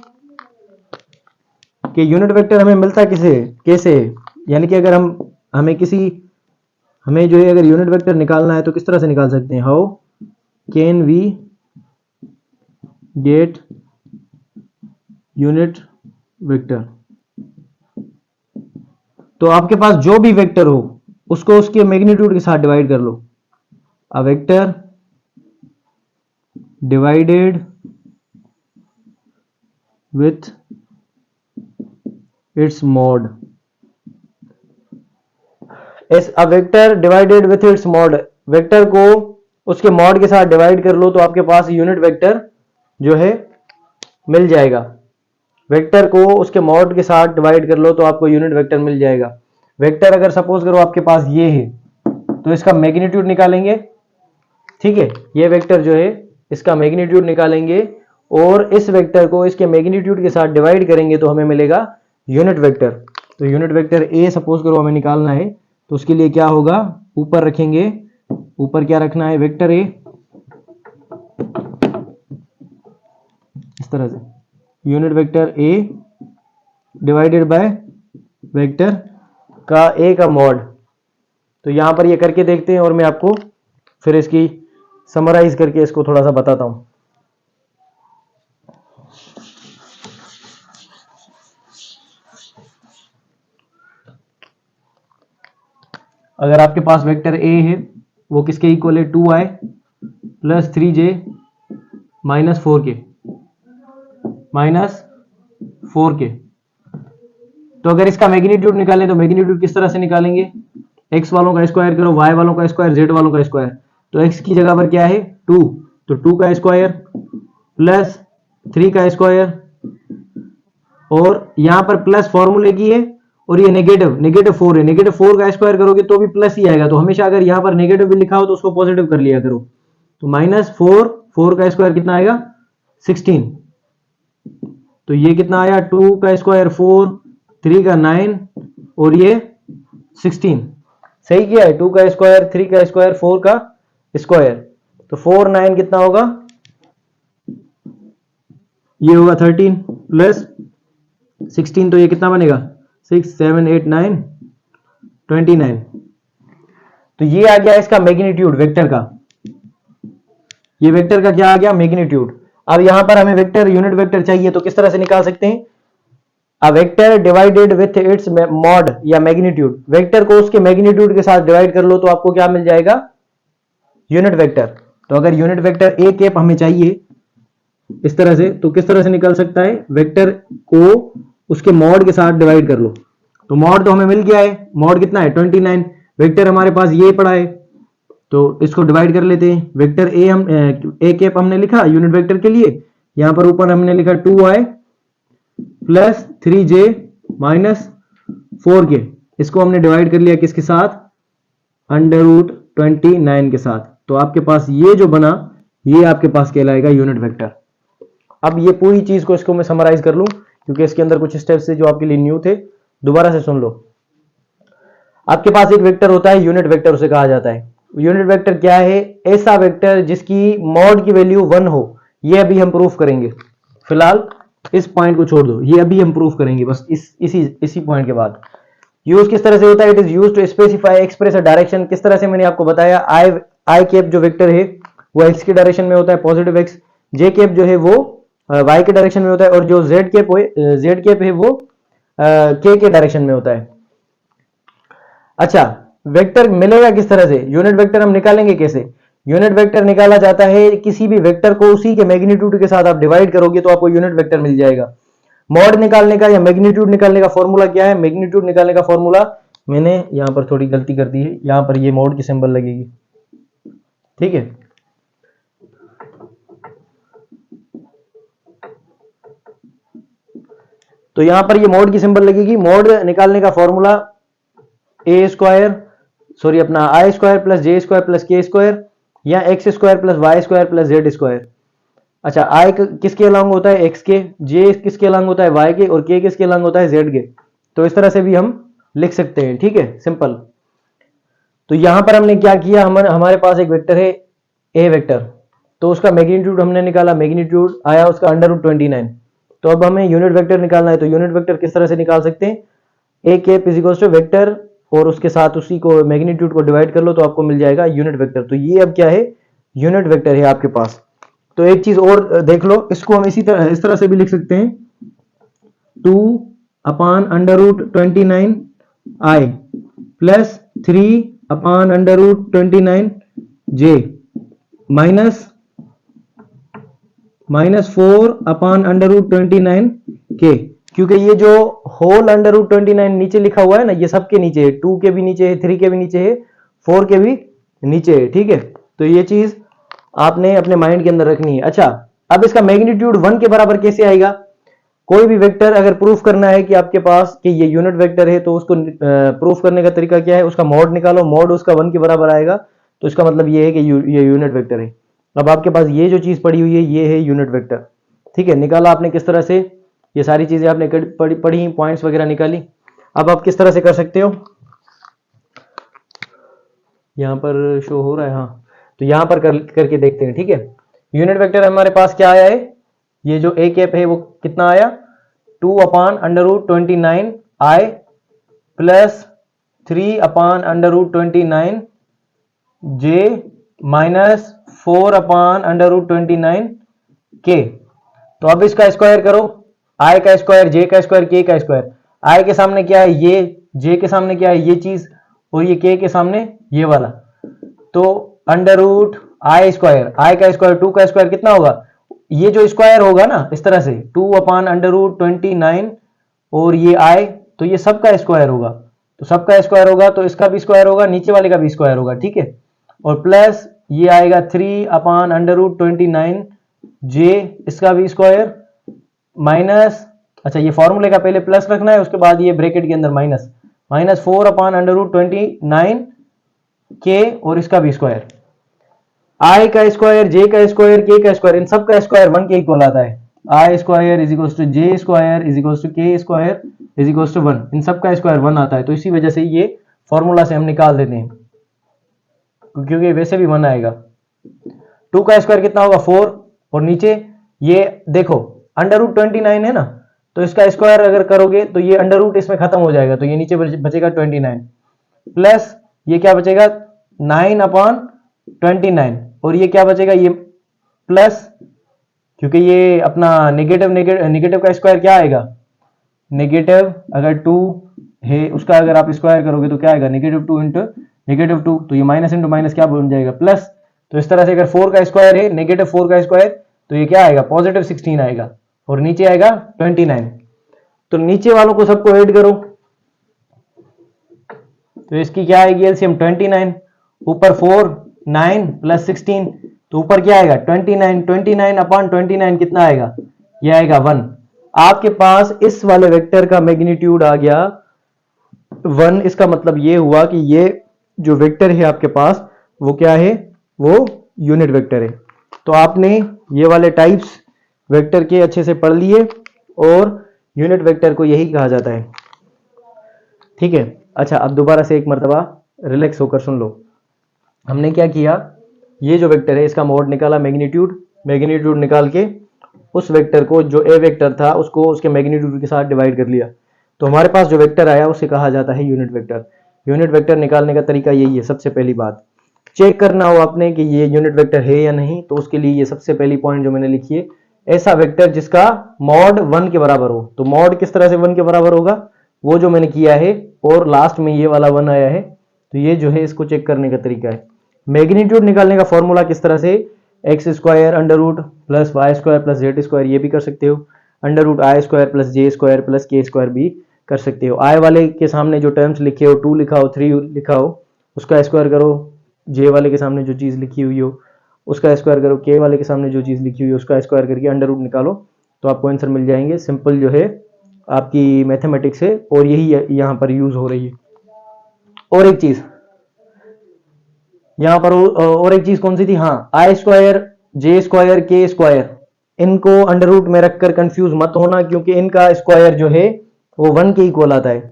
कि यूनिट वेक्टर हमें मिलता किसे कैसे? यानी कि अगर हमें जो है अगर यूनिट वेक्टर निकालना है तो किस तरह से निकाल सकते हैं? How can we get unit vector? तो आपके पास जो भी वेक्टर हो उसको उसके मैग्नीट्यूड के साथ डिवाइड कर लो। A vector divided with its mod. A vector divided with its mod, vector को उसके मॉड के साथ डिवाइड कर लो तो आपके पास यूनिट वेक्टर जो है मिल जाएगा। वेक्टर को उसके मॉड के साथ डिवाइड कर लो तो आपको यूनिट वेक्टर मिल जाएगा। वेक्टर अगर सपोज करो आपके पास ये है तो इसका मैग्नीट्यूड निकालेंगे। ठीक है, ये वेक्टर जो है इसका मैग्नीट्यूड निकालेंगे और इस वेक्टर को इसके मैग्नीट्यूड के साथ डिवाइड करेंगे तो हमें मिलेगा यूनिट वेक्टर। तो यूनिट वेक्टर ए सपोज करो हमें निकालना है तो उसके लिए क्या होगा? ऊपर रखेंगे, ऊपर क्या रखना है? वेक्टर ए, इस तरह से unit vector A divided by vector का ए का मॉड। तो यहां पर ये करके देखते हैं और मैं आपको फिर इसकी समराइज करके इसको थोड़ा सा बताता हूं। अगर आपके पास वेक्टर ए है वो किसके इक्वल है? 2i plus 3j minus 4k। तो अगर इसका मैग्नीट्यूड निकालें तो मैग्नीट्यूड किस तरह से निकालेंगे, x वालों का स्क्वायर करो, y वालों का स्क्वायर, z वालों का स्क्वायर। तो x की जगह पर क्या है 2, तो 2 का स्क्वायर प्लस 3 का स्क्वायर, और यहां पर प्लस फॉर्मूले की है, और ये नेगेटिव 4 है, नेगेटिव 4 का स्क्वायर करोगे तो भी प्लस ही आएगा। तो हमेशा अगर यहां पर नेगेटिव भी लिखा हो तो उसको पॉजिटिव कर लिया करो। तो -4, 4 का स्क्वायर कितना आएगा 16, तो ये कितना आया 2 का स्क्वायर 4, 3 का 9 और ये 16। सही किया है, 2 का स्क्वायर, 3 का स्क्वायर, 4 का स्क्वायर। तो 4 9 कितना होगा, ये होगा 13 प्लस 16, तो ये कितना बनेगा 6 7 8 9 29। तो ये आ गया इसका मैग्नीट्यूड वेक्टर का, ये वेक्टर का क्या आ गया मैग्नीट्यूड। अब यहां पर हमें वेक्टर यूनिट वेक्टर चाहिए, तो किस तरह से निकाल सकते हैं, अ vector divided with its mod या मैग्नीट्यूड, वेक्टर को उसके मैग्नीट्यूड के साथ डिवाइड कर लो तो आपको क्या मिल जाएगा यूनिट वेक्टर। तो अगर यूनिट वेक्टर ए कैप हमें चाहिए इस तरह से, तो किस तरह से निकल सकता है, वेक्टर को उसके मॉड के साथ डिवाइड कर लो। तो मॉड तो हमें मिल गया है, मॉड कितना है 29, वेक्टर हमारे पास ये पड़ा है, तो इसको डिवाइड कर लेते हैं। वेक्टर ए हम ए कैप हमने लिखा यूनिट वेक्टर के लिए, यहां पर ऊपर हमने लिखा 2i plus 3j minus 4k, इसको हमने डिवाइड कर लिया किसके साथ, √29 के साथ। तो आपके पास ये जो बना ये आपके पास कहलाएगा यूनिट वेक्टर। अब ये पूरी चीज को इसको मैं समराइज कर लूं क्योंकि इसके अंदर कुछ स्टेप्स थे जो आपके लिए न्यू थे, दोबारा से सुन लो। आपके पास एक वेक्टर होता है यूनिट वेक्टर, उसे कहा जाता है। यूनिट वेक्टर क्या है, ऐसा वेक्टर जिसकी मॉड की वैल्यू 1 हो। ये अभी हम प्रूफ करेंगे, फिलहाल इस पॉइंट को छोड़ दो, ये अभी हम प्रूफ करेंगे बस इसी पॉइंट के बाद। यूज किस तरह से होता है, it is use to specify express a direction. किस तरह से, मैंने आपको बताया आई कैप जो वेक्टर है वो एक्स की डायरेक्शन में होता है पॉजिटिव एक्स, जे कैप जो है वो वाई के डायरेक्शन में होता है, और जो जेड कैप है वो के डायरेक्शन में होता है। अच्छा, वेक्टर मिलेगा किस तरह से, यूनिट वेक्टर हम निकालेंगे कैसे, यूनिट वेक्टर निकाला जाता है किसी भी वेक्टर को उसी के मैग्नीट्यूड के साथ आप डिवाइड करोगे तो आपको यूनिट वेक्टर मिल जाएगा। मॉड निकालने का या मैग्नीट्यूड निकालने का फॉर्मूला क्या है, मैग्नीट्यूड निकालने का फॉर्मूला, मैंने यहां पर थोड़ी गलती कर दी है, यहां पर ये मॉड की सिंबल लगेगी, ठीक है। तो यहां पर ये मॉड की सिंबल लगेगी। मॉड निकालने का फॉर्मूला ए स्क्वायर सॉरी अपना I square plus J square plus के स्क्वायर या X square plus Y square plus Z square. अच्छा, आई किसके अलॉन्ग होता है एक्स के, जे किसके अलॉन्ग होता है वाई के, और के किसके अलॉन्ग होता है जेड के। तो इस तरह से भी हम लिख सकते हैं, ठीक है, सिंपल। तो यहां पर हमने क्या किया, हमारे पास एक वेक्टर है ए वेक्टर, तो उसका मैग्नीट्यूड हमने निकाला, मैग्नीट्यूड आया उसका √29। तो अब हमें यूनिट वेक्टर निकालना है, तो यूनिट वेक्टर किस तरह से निकाल सकते हैं, A cap is equal to vector और उसके साथ उसी को मैग्नीट्यूड को डिवाइड कर लो तो आपको मिल जाएगा यूनिट वेक्टर। तो ये अब क्या है, यूनिट वेक्टर है आपके पास। तो एक चीज और देख लो, इसको हम इस तरह से भी लिख सकते हैं, 2/√29 i plus 3/√29 j minus 4/√29 k, क्योंकि ये जो होल √29 नीचे लिखा हुआ है ना, ये सबके नीचे है, 2 के भी नीचे है, 3 के भी नीचे है, 4 के भी नीचे है, ठीक है। तो ये चीज आपने अपने माइंड के अंदर रखनी है। अच्छा, अब इसका मैग्नीट्यूड 1 के बराबर कैसे आएगा, कोई भी वेक्टर अगर प्रूफ करना है कि आपके पास कि ये यूनिट वेक्टर है, तो उसको प्रूफ करने का तरीका क्या है, उसका मॉड निकालो, मॉड उसका 1 के बराबर आएगा, तो इसका मतलब ये है कि ये यूनिट वेक्टर है। अब आपके पास ये जो चीज पड़ी हुई है ये है यूनिट वेक्टर, ठीक है। निकाला आपने किस तरह से, ये सारी चीजें आपने पढ़ी, पॉइंट्स वगैरह निकाली। अब आप किस तरह से कर सकते हो, यहां पर शो हो रहा है, हाँ, तो यहां पर करके देखते हैं, ठीक है। यूनिट वेक्टर हमारे पास क्या आया है, ये जो ए कैप है वो कितना आया, 2/√29 i plus 3/√29 j minus 4/√29 k। तो अब इसका स्क्वायर करो, i का स्क्वायर, j का स्क्वायर, k का स्क्वायर। i के सामने क्या है ये, j के सामने क्या है ये चीज, और ये k के सामने ये वाला। तो √i स्क्वायर, i का स्क्वायर, 2 का स्क्वायर कितना होगा, ये जो स्क्वायर होगा ना इस तरह से 2/√29 और ये i, तो ये सबका स्क्वायर होगा, तो सबका स्क्वायर होगा तो इसका भी स्क्वायर होगा, नीचे वाले का भी स्क्वायर होगा, ठीक है। और प्लस ये आएगा 3/√29 जे, इसका भी स्क्वायर, माइनस, अच्छा ये फॉर्मूले का पहले प्लस रखना है, उसके बाद ये ब्रैकेट के अंदर माइनस, -4/√29 के, और इसका भी स्क्वायर, आई का स्क्वायर, जे का स्क्वायर, के का स्क्वायर, इन सब का स्क्वायर 1 के इक्वल आता है। I square is equal to J square is equal to K square is equal to 1, इन सब का स्क्वायर 1 आता है। तो इसी वजह से ये फॉर्मूला से हम निकाल देते हैं, क्योंकि वैसे भी 1 आएगा। 2 का स्क्वायर कितना होगा 4, और नीचे ये देखो √29 है ना, तो इसका स्क्वायर अगर करोगे तो ये अंडर रूट इसमें खत्म हो जाएगा, तो ये नीचे बचेगा 29, प्लस ये क्या बचेगा 9/29, और ये क्या बचेगा ये प्लस, क्योंकि ये अपना नेगेटिव का स्क्वायर क्या आएगा, नेगेटिव अगर 2 है उसका अगर आप स्क्वायर करोगे तो क्या आएगा, -2 इंटू -2, तो ये माइनस इंटू माइनस क्या बन जाएगा प्लस। तो इस तरह से अगर 4 का स्क्वायर है, -4 का स्क्वायर, तो ये क्या आएगा +16 आएगा, और नीचे आएगा 29। तो नीचे वालों को सबको ऐड करो, तो इसकी क्या आएगी एलसीएम 29, ऊपर 4 9 प्लस 16, तो ऊपर क्या आएगा 29/29 कितना आएगा, ये आएगा 1। आपके पास इस वाले वेक्टर का मैग्नीट्यूड आ गया 1, इसका मतलब ये हुआ कि ये जो वेक्टर है आपके पास वो क्या है, वो यूनिट वेक्टर है। तो आपने ये वाले टाइप्स वेक्टर के अच्छे से पढ़ लिए, और यूनिट वेक्टर को यही कहा जाता है, ठीक है। अच्छा, अब दोबारा से एक मर्तबा रिलैक्स होकर सुन लो। हमने क्या किया, ये जो वेक्टर है इसका मोड निकाला, मैग्नीट्यूड निकाल के उस वेक्टर को, जो ए वेक्टर था उसको उसके मैग्नीट्यूड के साथ डिवाइड कर लिया, तो हमारे पास जो वेक्टर आया उसे कहा जाता है यूनिट वेक्टर। यूनिट वेक्टर निकालने का तरीका यही है। सबसे पहली बात चेक करना हो आपने कि ये यूनिट वेक्टर है या नहीं, तो उसके लिए ये सबसे पहली पॉइंट जो मैंने लिखी है, ऐसा वेक्टर जिसका मॉड 1 के बराबर हो। तो मॉड किस तरह से 1 के बराबर होगा, वो जो मैंने किया है, और लास्ट में ये वाला 1 आया है, तो ये जो है इसको चेक करने का तरीका है। मैग्नीट्यूड निकालने का फॉर्मूला किस तरह से, x square under root plus Y square plus Z square, ये भी कर सकते हो, √i square plus J square plus के स्क्वायर भी कर सकते हो। आई वाले के सामने जो टर्म्स लिखे हो, 2 लिखा हो, 3 लिखा हो, उसका स्क्वायर करो, जे वाले के सामने जो चीज़ लिखी हुई हो उसका स्क्वायर करो, के वाले के सामने जो चीज़ लिखी हुई है उसका स्क्वायर करके अंडर रूट निकालो, तो आपको आंसर मिल जाएंगे। सिंपल जो है आपकी मैथमेटिक्स है, और यही यहाँ पर यूज हो रही है। और एक चीज यहाँ पर, और एक चीज कौन सी थी, हाँ, आई स्क्वायर, जे स्क्वायर, के स्क्वायर, इनको अंडर रूट में रखकर कंफ्यूज मत होना, क्योंकि इनका स्क्वायर जो है वो 1 के इक्वल आता है।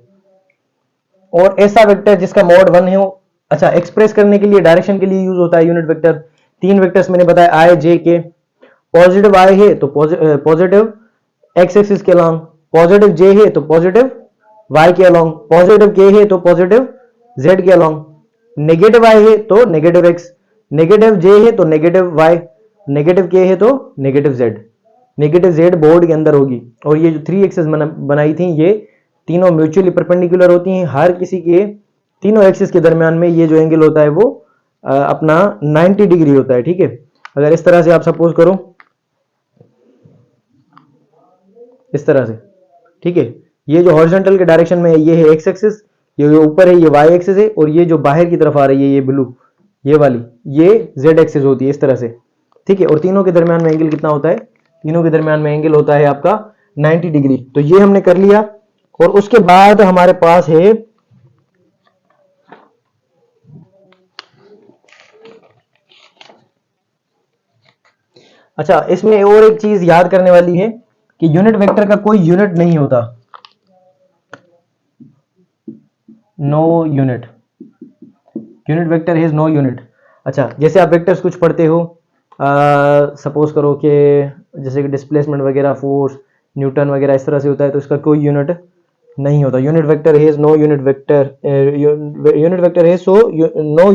और ऐसा वेक्टर जिसका मॉड 1 है वो, अच्छा, एक्सप्रेस करने के लिए डायरेक्शन के लिए यूज होता है यूनिट वेक्टर। 3 वेक्टर्स मैंने बताया, आई जे के। पॉजिटिव आई है तो पॉजिटिव एक्स एक्सिस के अलॉन्ग, पॉजिटिव जे है तो पॉजिटिव वाई के अलॉन्ग, पॉजिटिव के है तो पॉजिटिव जेड के अलॉन्ग, नेगेटिव आई है तो नेगेटिव एक्स, नेगेटिव जे है तो नेगेटिव वाई, नेगेटिव के है तो negative Z. Negative Z board के अंदर होगी। और ये जो 3 एक्सेस बनाई थी, ये तीनों म्यूचुअली परपेंडिकुलर होती हैं। हर किसी के तीनों एक्सिस के दरमियान में ये जो एंगल होता है वो अपना 90 डिग्री होता है, ठीक है। अगर इस तरह से आप सपोज करो, इस तरह से, ठीक है, ये जो हॉरिजॉन्टल के डायरेक्शन में है ये है एक्स एक्सिस, ये ऊपर है ये वाई एक्सिस है, और ये जो बाहर की तरफ आ रही है ये ब्लू, ये वाली, ये जेड एक्सिस होती है, इस तरह से, ठीक है। और तीनों के दरमियान में एंगल कितना होता है, तीनों के दरमियान में एंगल होता है आपका 90 डिग्री। तो ये हमने कर लिया। और उसके बाद हमारे पास है, अच्छा, इसमें और एक चीज याद करने वाली है कि यूनिट वेक्टर का कोई यूनिट नहीं होता, no unit, unit vector has no unit. अच्छा, जैसे आप वेक्टर्स कुछ पढ़ते हो, सपोज करो कि जैसे कि डिस्प्लेसमेंट वगैरह, फोर्स, न्यूटन वगैरह, इस तरह से होता है, तो इसका कोई यूनिट नहीं होता। Unit vector has no unit vector, unit vector has so no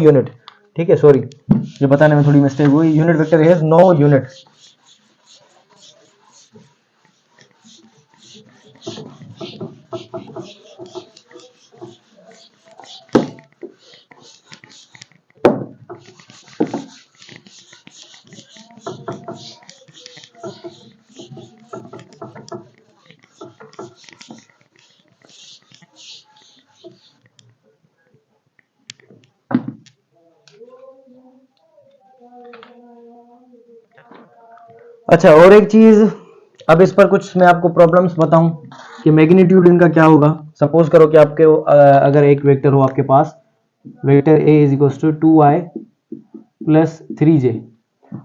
unit, ठीक है। सॉरी, ये बताने में थोड़ी मिस्टेक हुई, unit vector has no unit. अच्छा, और एक चीज, अब इस पर कुछ मैं आपको प्रॉब्लम्स बताऊं कि मैग्नीट्यूड इनका क्या होगा। सपोज करो कि आपके अगर एक वेक्टर हो आपके पास, vector a is equal to 2i plus 3j,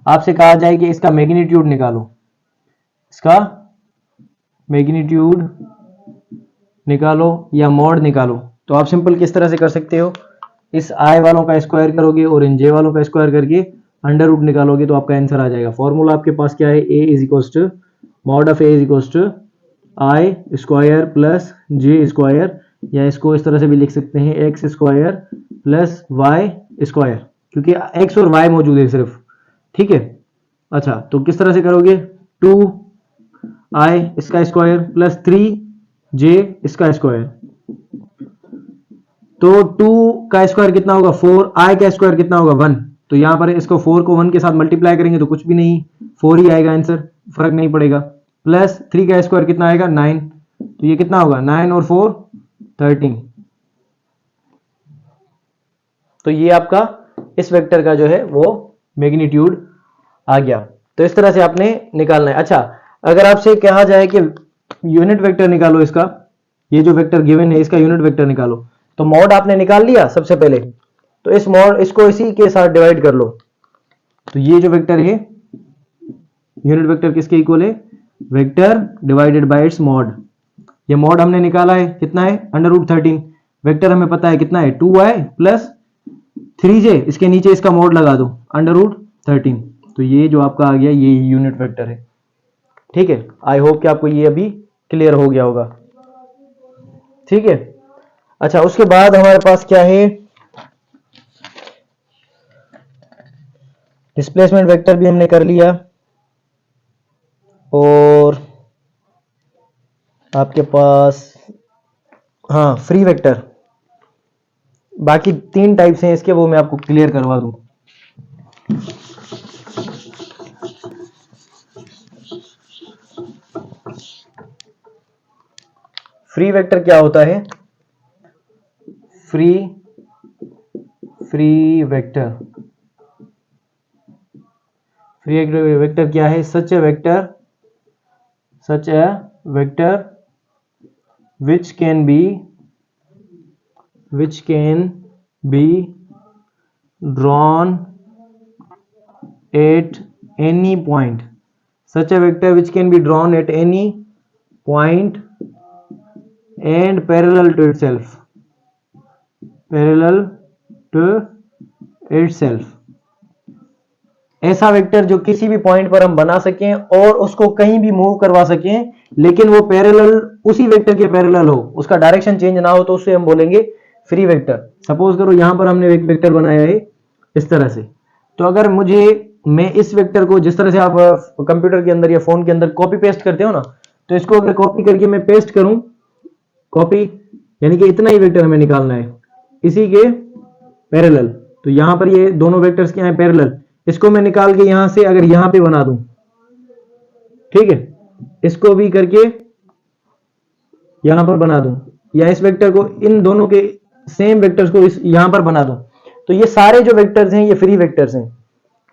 आपसे कहा जाए कि इसका मैग्नीट्यूड निकालो, इसका मैग्नीट्यूड निकालो या मॉड निकालो, तो आप सिंपल किस तरह से कर सकते हो, इस i वालों का स्क्वायर करोगे और इन j वालों का स्क्वायर करके अंडर रूट निकालोगे तो आपका आंसर आ जाएगा। फॉर्मूला आपके पास क्या है, a is equal to mod of a is equal to i square plus J square, या इसको इस तरह से भी लिख सकते हैं x square plus Y square, क्योंकि एक्स और वाई मौजूद है सिर्फ, ठीक है। अच्छा, तो किस तरह से करोगे, 2i इसका स्क्वायर प्लस 3j इसका स्क्वायर, तो 2 का स्क्वायर कितना होगा 4, i का स्क्वायर कितना होगा 1, तो यहां पर इसको 4 को 1 के साथ मल्टीप्लाई करेंगे तो कुछ भी नहीं, 4 ही आएगा आंसर, फर्क नहीं पड़ेगा। प्लस 3 का स्क्वायर कितना आएगा 9, तो ये कितना होगा 9 और 4 13, तो ये आपका इस वेक्टर का जो है वो मैग्नीट्यूड आ गया। तो इस तरह से आपने निकालना है। अच्छा, अगर आपसे कहा जाए कि यूनिट वेक्टर निकालो इसका, ये जो वेक्टर गिवन है इसका यूनिट वेक्टर निकालो, तो मॉड आपने निकाल लिया सबसे पहले, तो इस मॉड इसको इसी के साथ डिवाइड कर लो, तो ये जो वेक्टर है यूनिट वेक्टर किसके इक्वल है, vector divided by it's mod. ये मॉड हमने निकाला है कितना है अंडर रूट 13, वेक्टर हमें पता है कितना है 2i प्लस 3j, इसके नीचे इसका मॉड लगा दो अंडर रूट 13, तो ये जो आपका आ गया ये यूनिट वेक्टर है। ठीक है, आई होप कि आपको ये अभी क्लियर हो गया होगा। ठीक है, अच्छा उसके बाद हमारे पास क्या है, डिस्प्लेसमेंट वेक्टर भी हमने कर लिया, और आपके पास हाँ फ्री वेक्टर, बाकी 3 टाइप्स हैं इसके, वो मैं आपको क्लियर करवा दूं। फ्री वेक्टर क्या होता है, फ्री वेक्टर, फ्री वेक्टर क्या है, सच ए vector which can be drawn at any point, such a vector which can be drawn at any point and parallel to itself, ऐसा वेक्टर जो किसी भी पॉइंट पर हम बना सकें और उसको कहीं भी मूव करवा सकें, लेकिन वो पैरेलल उसी वेक्टर के पैरेलल हो, उसका डायरेक्शन चेंज ना हो, तो उससे हम बोलेंगे फ्री वेक्टर। सपोज करो यहां पर हमने एक वेक्टर बनाया है इस तरह से, तो अगर मैं इस वेक्टर को, जिस तरह से आप कंप्यूटर के अंदर या फोन के अंदर कॉपी पेस्ट करते हो ना, तो इसको अगर कॉपी करके मैं पेस्ट करूं, कॉपी यानी कि इतना ही वेक्टर हमें निकालना है इसी के पैरेलल, तो यहां पर ये दोनों वेक्टर्स क्या है पैरेलल, इसको मैं निकाल के यहां से अगर यहां पे बना दूं, ठीक है, इसको भी करके यहां पर बना दूं, या इस वेक्टर को इन दोनों के सेम वेक्टर्स को इस यहां पर बना दूं, तो ये सारे जो वेक्टर्स हैं ये फ्री वेक्टर्स हैं।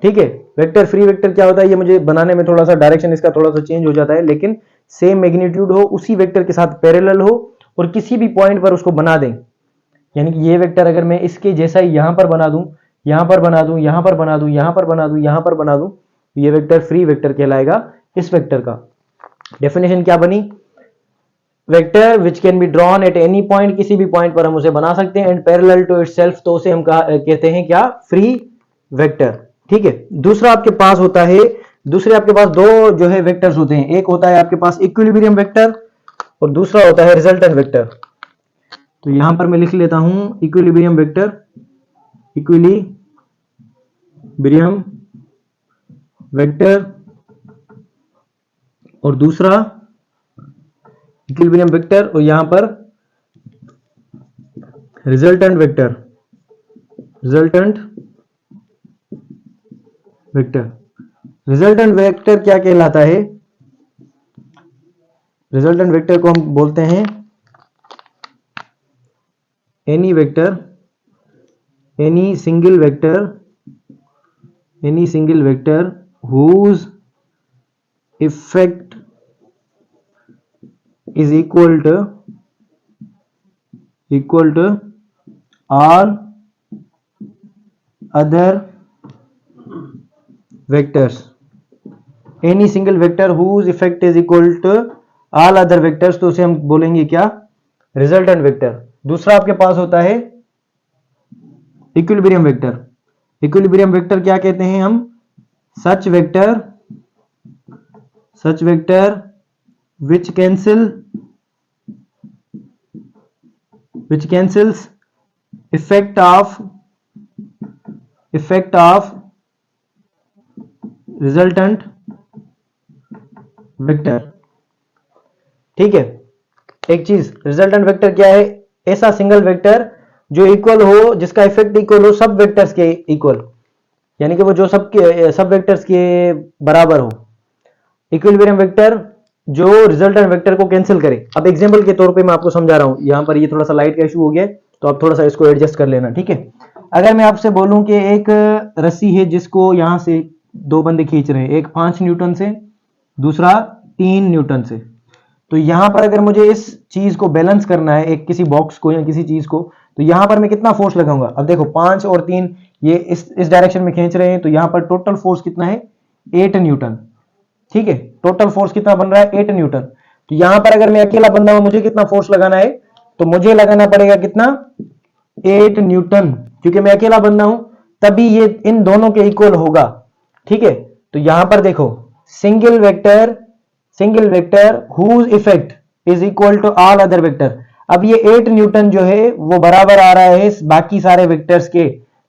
ठीक है, वेक्टर फ्री वेक्टर क्या होता है, ये मुझे बनाने में थोड़ा सा डायरेक्शन इसका थोड़ा सा चेंज हो जाता है, लेकिन सेम मैग्नीट्यूड हो, उसी वेक्टर के साथ पैरेलल हो, और किसी भी पॉइंट पर उसको बना दें, यानी कि ये वेक्टर अगर मैं इसके जैसा ही यहां पर बना दूं, यहां पर बना दूं, यहां पर बना दूं, यहां पर बना दूं, यहां पर बना दूं, ये वेक्टर फ्री वेक्टर कहलाएगा। इस वेक्टर का डेफिनेशन क्या बनी, vector which can be drawn at any point, किसी भी पॉइंट पर हम उसे बना सकते हैं, एंड पैरेलल टू इटसेल्फ, तो उसे हम कहते हैं क्या, फ्री वेक्टर। ठीक है, दूसरा आपके पास होता है, दूसरे आपके पास दो जो है वेक्टर्स होते हैं, एक होता है आपके पास इक्विलिब्रियम वेक्टर और दूसरा होता है रिजल्टेंट वेक्टर। तो यहां पर मैं लिख लेता हूं इक्विलिब्रियम वेक्टर, इक्विलिब्रियम वेक्टर, और दूसरा इक्विलिब्रियम वेक्टर, और यहां पर रिजल्टेंट वेक्टर, रिजल्टेंट वेक्टर क्या कहलाता है, रिजल्टेंट वेक्टर को हम बोलते हैं any single vector whose effect is equal to all other vectors, any single vector whose effect is equal to all other vectors, तो उसे हम बोलेंगे क्या, रिजल्टेंट वेक्टर। दूसरा आपके पास होता है इक्विलिब्रियम वेक्टर। इक्विलिब्रियम वेक्टर क्या कहते हैं हम, such vector which cancels effect of resultant vector. ठीक है, एक चीज, रिजल्टेंट वेक्टर क्या है, ऐसा सिंगल वेक्टर जो इक्वल हो, जिसका इफेक्ट इक्वल हो सब वेक्टर्स के इक्वल, यानी कि वो जो सब वेक्टर्स के बराबर हो। इक्विलिब्रियम वेक्टर जो रिजल्टेंट वेक्टर को कैंसिल करे। अब एग्जांपल के तौर पे मैं आपको समझा रहा हूं, यहां पर ये थोड़ा सा लाइट का इशू हो गया तो आप थोड़ा सा इसको एडजस्ट कर लेना, ठीक है। अगर मैं आपसे बोलूं कि एक रस्सी है जिसको यहां से दो बंदे खींच रहे हैं, एक 5 न्यूटन से, दूसरा 3 न्यूटन से, तो यहां पर अगर मुझे इस चीज को बैलेंस करना है, एक किसी बॉक्स को या किसी चीज को, तो यहां पर मैं कितना फोर्स लगाऊंगा। अब देखो 5 और 3 ये इस डायरेक्शन में खींच रहे हैं, तो यहां पर टोटल फोर्स कितना है, 8 न्यूटन। ठीक है, टोटल फोर्स कितना बन रहा है, 8 न्यूटन। तो यहां पर अगर मैं अकेला बंदा हूं, मुझे कितना फोर्स लगाना है, तो मुझे लगाना पड़ेगा कितना, 8 न्यूटन, क्योंकि मैं अकेला बंदा हूं, तभी ये इन दोनों के इक्वल होगा। ठीक है, तो यहां पर देखो single vector whose effect is equal to all other vector. अब ये 8 न्यूटन जो है वो बराबर आ रहा है बाकी सारे वेक्टर्स के,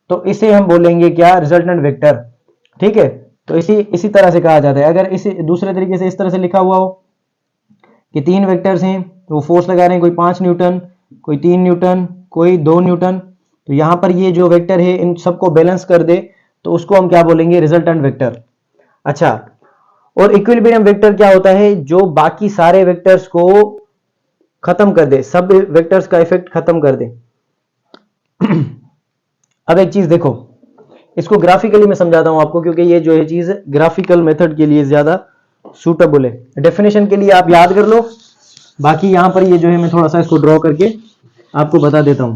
तो इसे हम बोलेंगे क्या, रिजल्टेंट वेक्टर। ठीक है, तो इसी तरह से कहा जाता है। अगर इसे दूसरे तरीके से इस तरह से लिखा हुआ हो कि 3 वेक्टर्स हैं, तो वो फोर्स लगा रहे हैं, कोई 5 न्यूटन, कोई 3 न्यूटन, कोई 2 न्यूटन, तो यहां पर ये जो वेक्टर है इन सबको बैलेंस कर दे, तो उसको हम क्या बोलेंगे, रिजल्टेंट वेक्टर। अच्छा, और इक्विलिब्रियम वेक्टर क्या होता है, जो बाकी सारे वेक्टर्स को खत्म कर दे, सब वेक्टर्स का इफेक्ट खत्म कर दे। अब एक चीज देखो, इसको ग्राफिकली मैं समझाता हूं आपको, क्योंकि ये जो है चीज ग्राफिकल मेथड के लिए ज्यादा सूटेबल है। डेफिनेशन के लिए आप याद कर लो, बाकी यहां पर ये जो है मैं थोड़ा सा इसको ड्रॉ करके आपको बता देता हूं।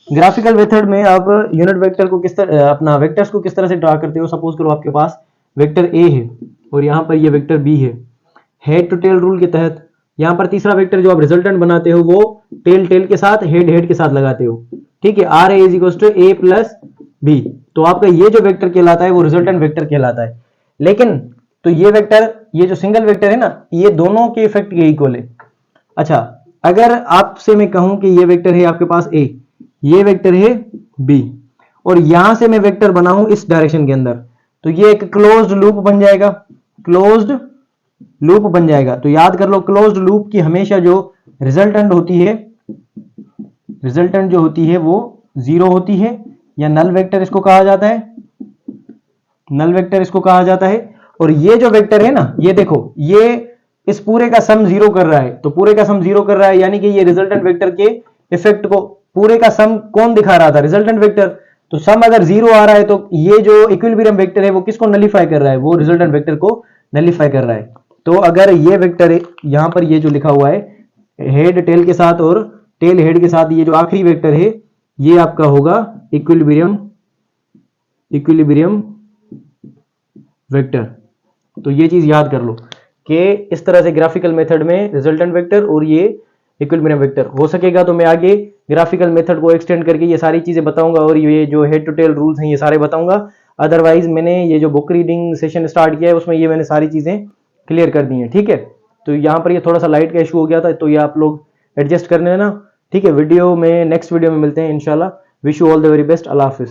ग्राफिकल मेथड में आप यूनिट वेक्टर को किस तरह, अपना वेक्टर्स को किस तरह से ड्रॉ करते हो। सपोज करो आपके पास वेक्टर ए है और यहां पर ये वेक्टर बी है। हेड टू टेल रूल के तहत यहां पर तीसरा वेक्टर जो आप रिजल्टेंट बनाते हो वो टेल के साथ, हेड के साथ लगाते हो। ठीक है, r a is equal to a plus b, तो आपका ये जो वेक्टर कहलाता है वो रिजल्टेंट वेक्टर कहलाता है। लेकिन तो ये वेक्टर, ये जो सिंगल वेक्टर है ना, ये दोनों के इफेक्ट के इक्वल है। अच्छा, अगर आपसे मैं कहूं कि ये वेक्टर है आपके पास ए, ये वेक्टर है बी, और यहां से मैं वेक्टर बनाऊं इस डायरेक्शन के अंदर, तो ये एक क्लोज्ड लूप बन जाएगा, क्लोज्ड लूप बन जाएगा। तो याद कर लो, क्लोज्ड लूप की हमेशा जो रिजल्टेंट जो होती है वो 0 होती है, या नल वेक्टर इसको कहा जाता है, नल वेक्टर इसको कहा जाता है। और ये जो वेक्टर है ना, ये देखो, ये इस पूरे का सम 0 कर रहा है, तो पूरे का सम 0 कर रहा है, यानी कि ये रिजल्टेंट वेक्टर के इफेक्ट को, पूरे का सम कौन दिखा रहा था, रिजल्टेंट वेक्टर। तो सम अगर 0 आ रहा है, तो ये जो इक्विलिब्रियम वेक्टर है वो किसको नलीफाई कर रहा है, वो रिजल्टेंट वेक्टर को नलीफाई कर रहा है। तो अगर ये वेक्टर यहां पर ये जो लिखा हुआ है हेड टेल के साथ और टेल हेड के साथ, ये जो आखिरी वेक्टर है ये आपका होगा इक्विलिब्रियम वेक्टर। तो ये चीज याद कर लो कि इस तरह से ग्राफिकल मेथड में रिजल्टेंट वेक्टर और ये इक्विलिब्रियम वेक्टर। हो सकेगा तो मैं आगे ग्राफिकल मेथड को एक्सटेंड करके ये सारी चीजें बताऊंगा और ये जो हेड टू टेल रूल्स हैं ये सारे बताऊंगा। अदरवाइज मैंने ये जो बुक रीडिंग सेशन स्टार्ट किया है उसमें ये मैंने सारी चीजें क्लियर कर दी हैं। ठीक है, तो यहाँ पर ये थोड़ा सा लाइट का इशू हो गया था, तो ये आप लोग एडजस्ट करने ना। ठीक है, वीडियो में नेक्स्ट वीडियो में मिलते हैं इंशाल्लाह। Wish you all the very best. Allah Hafiz.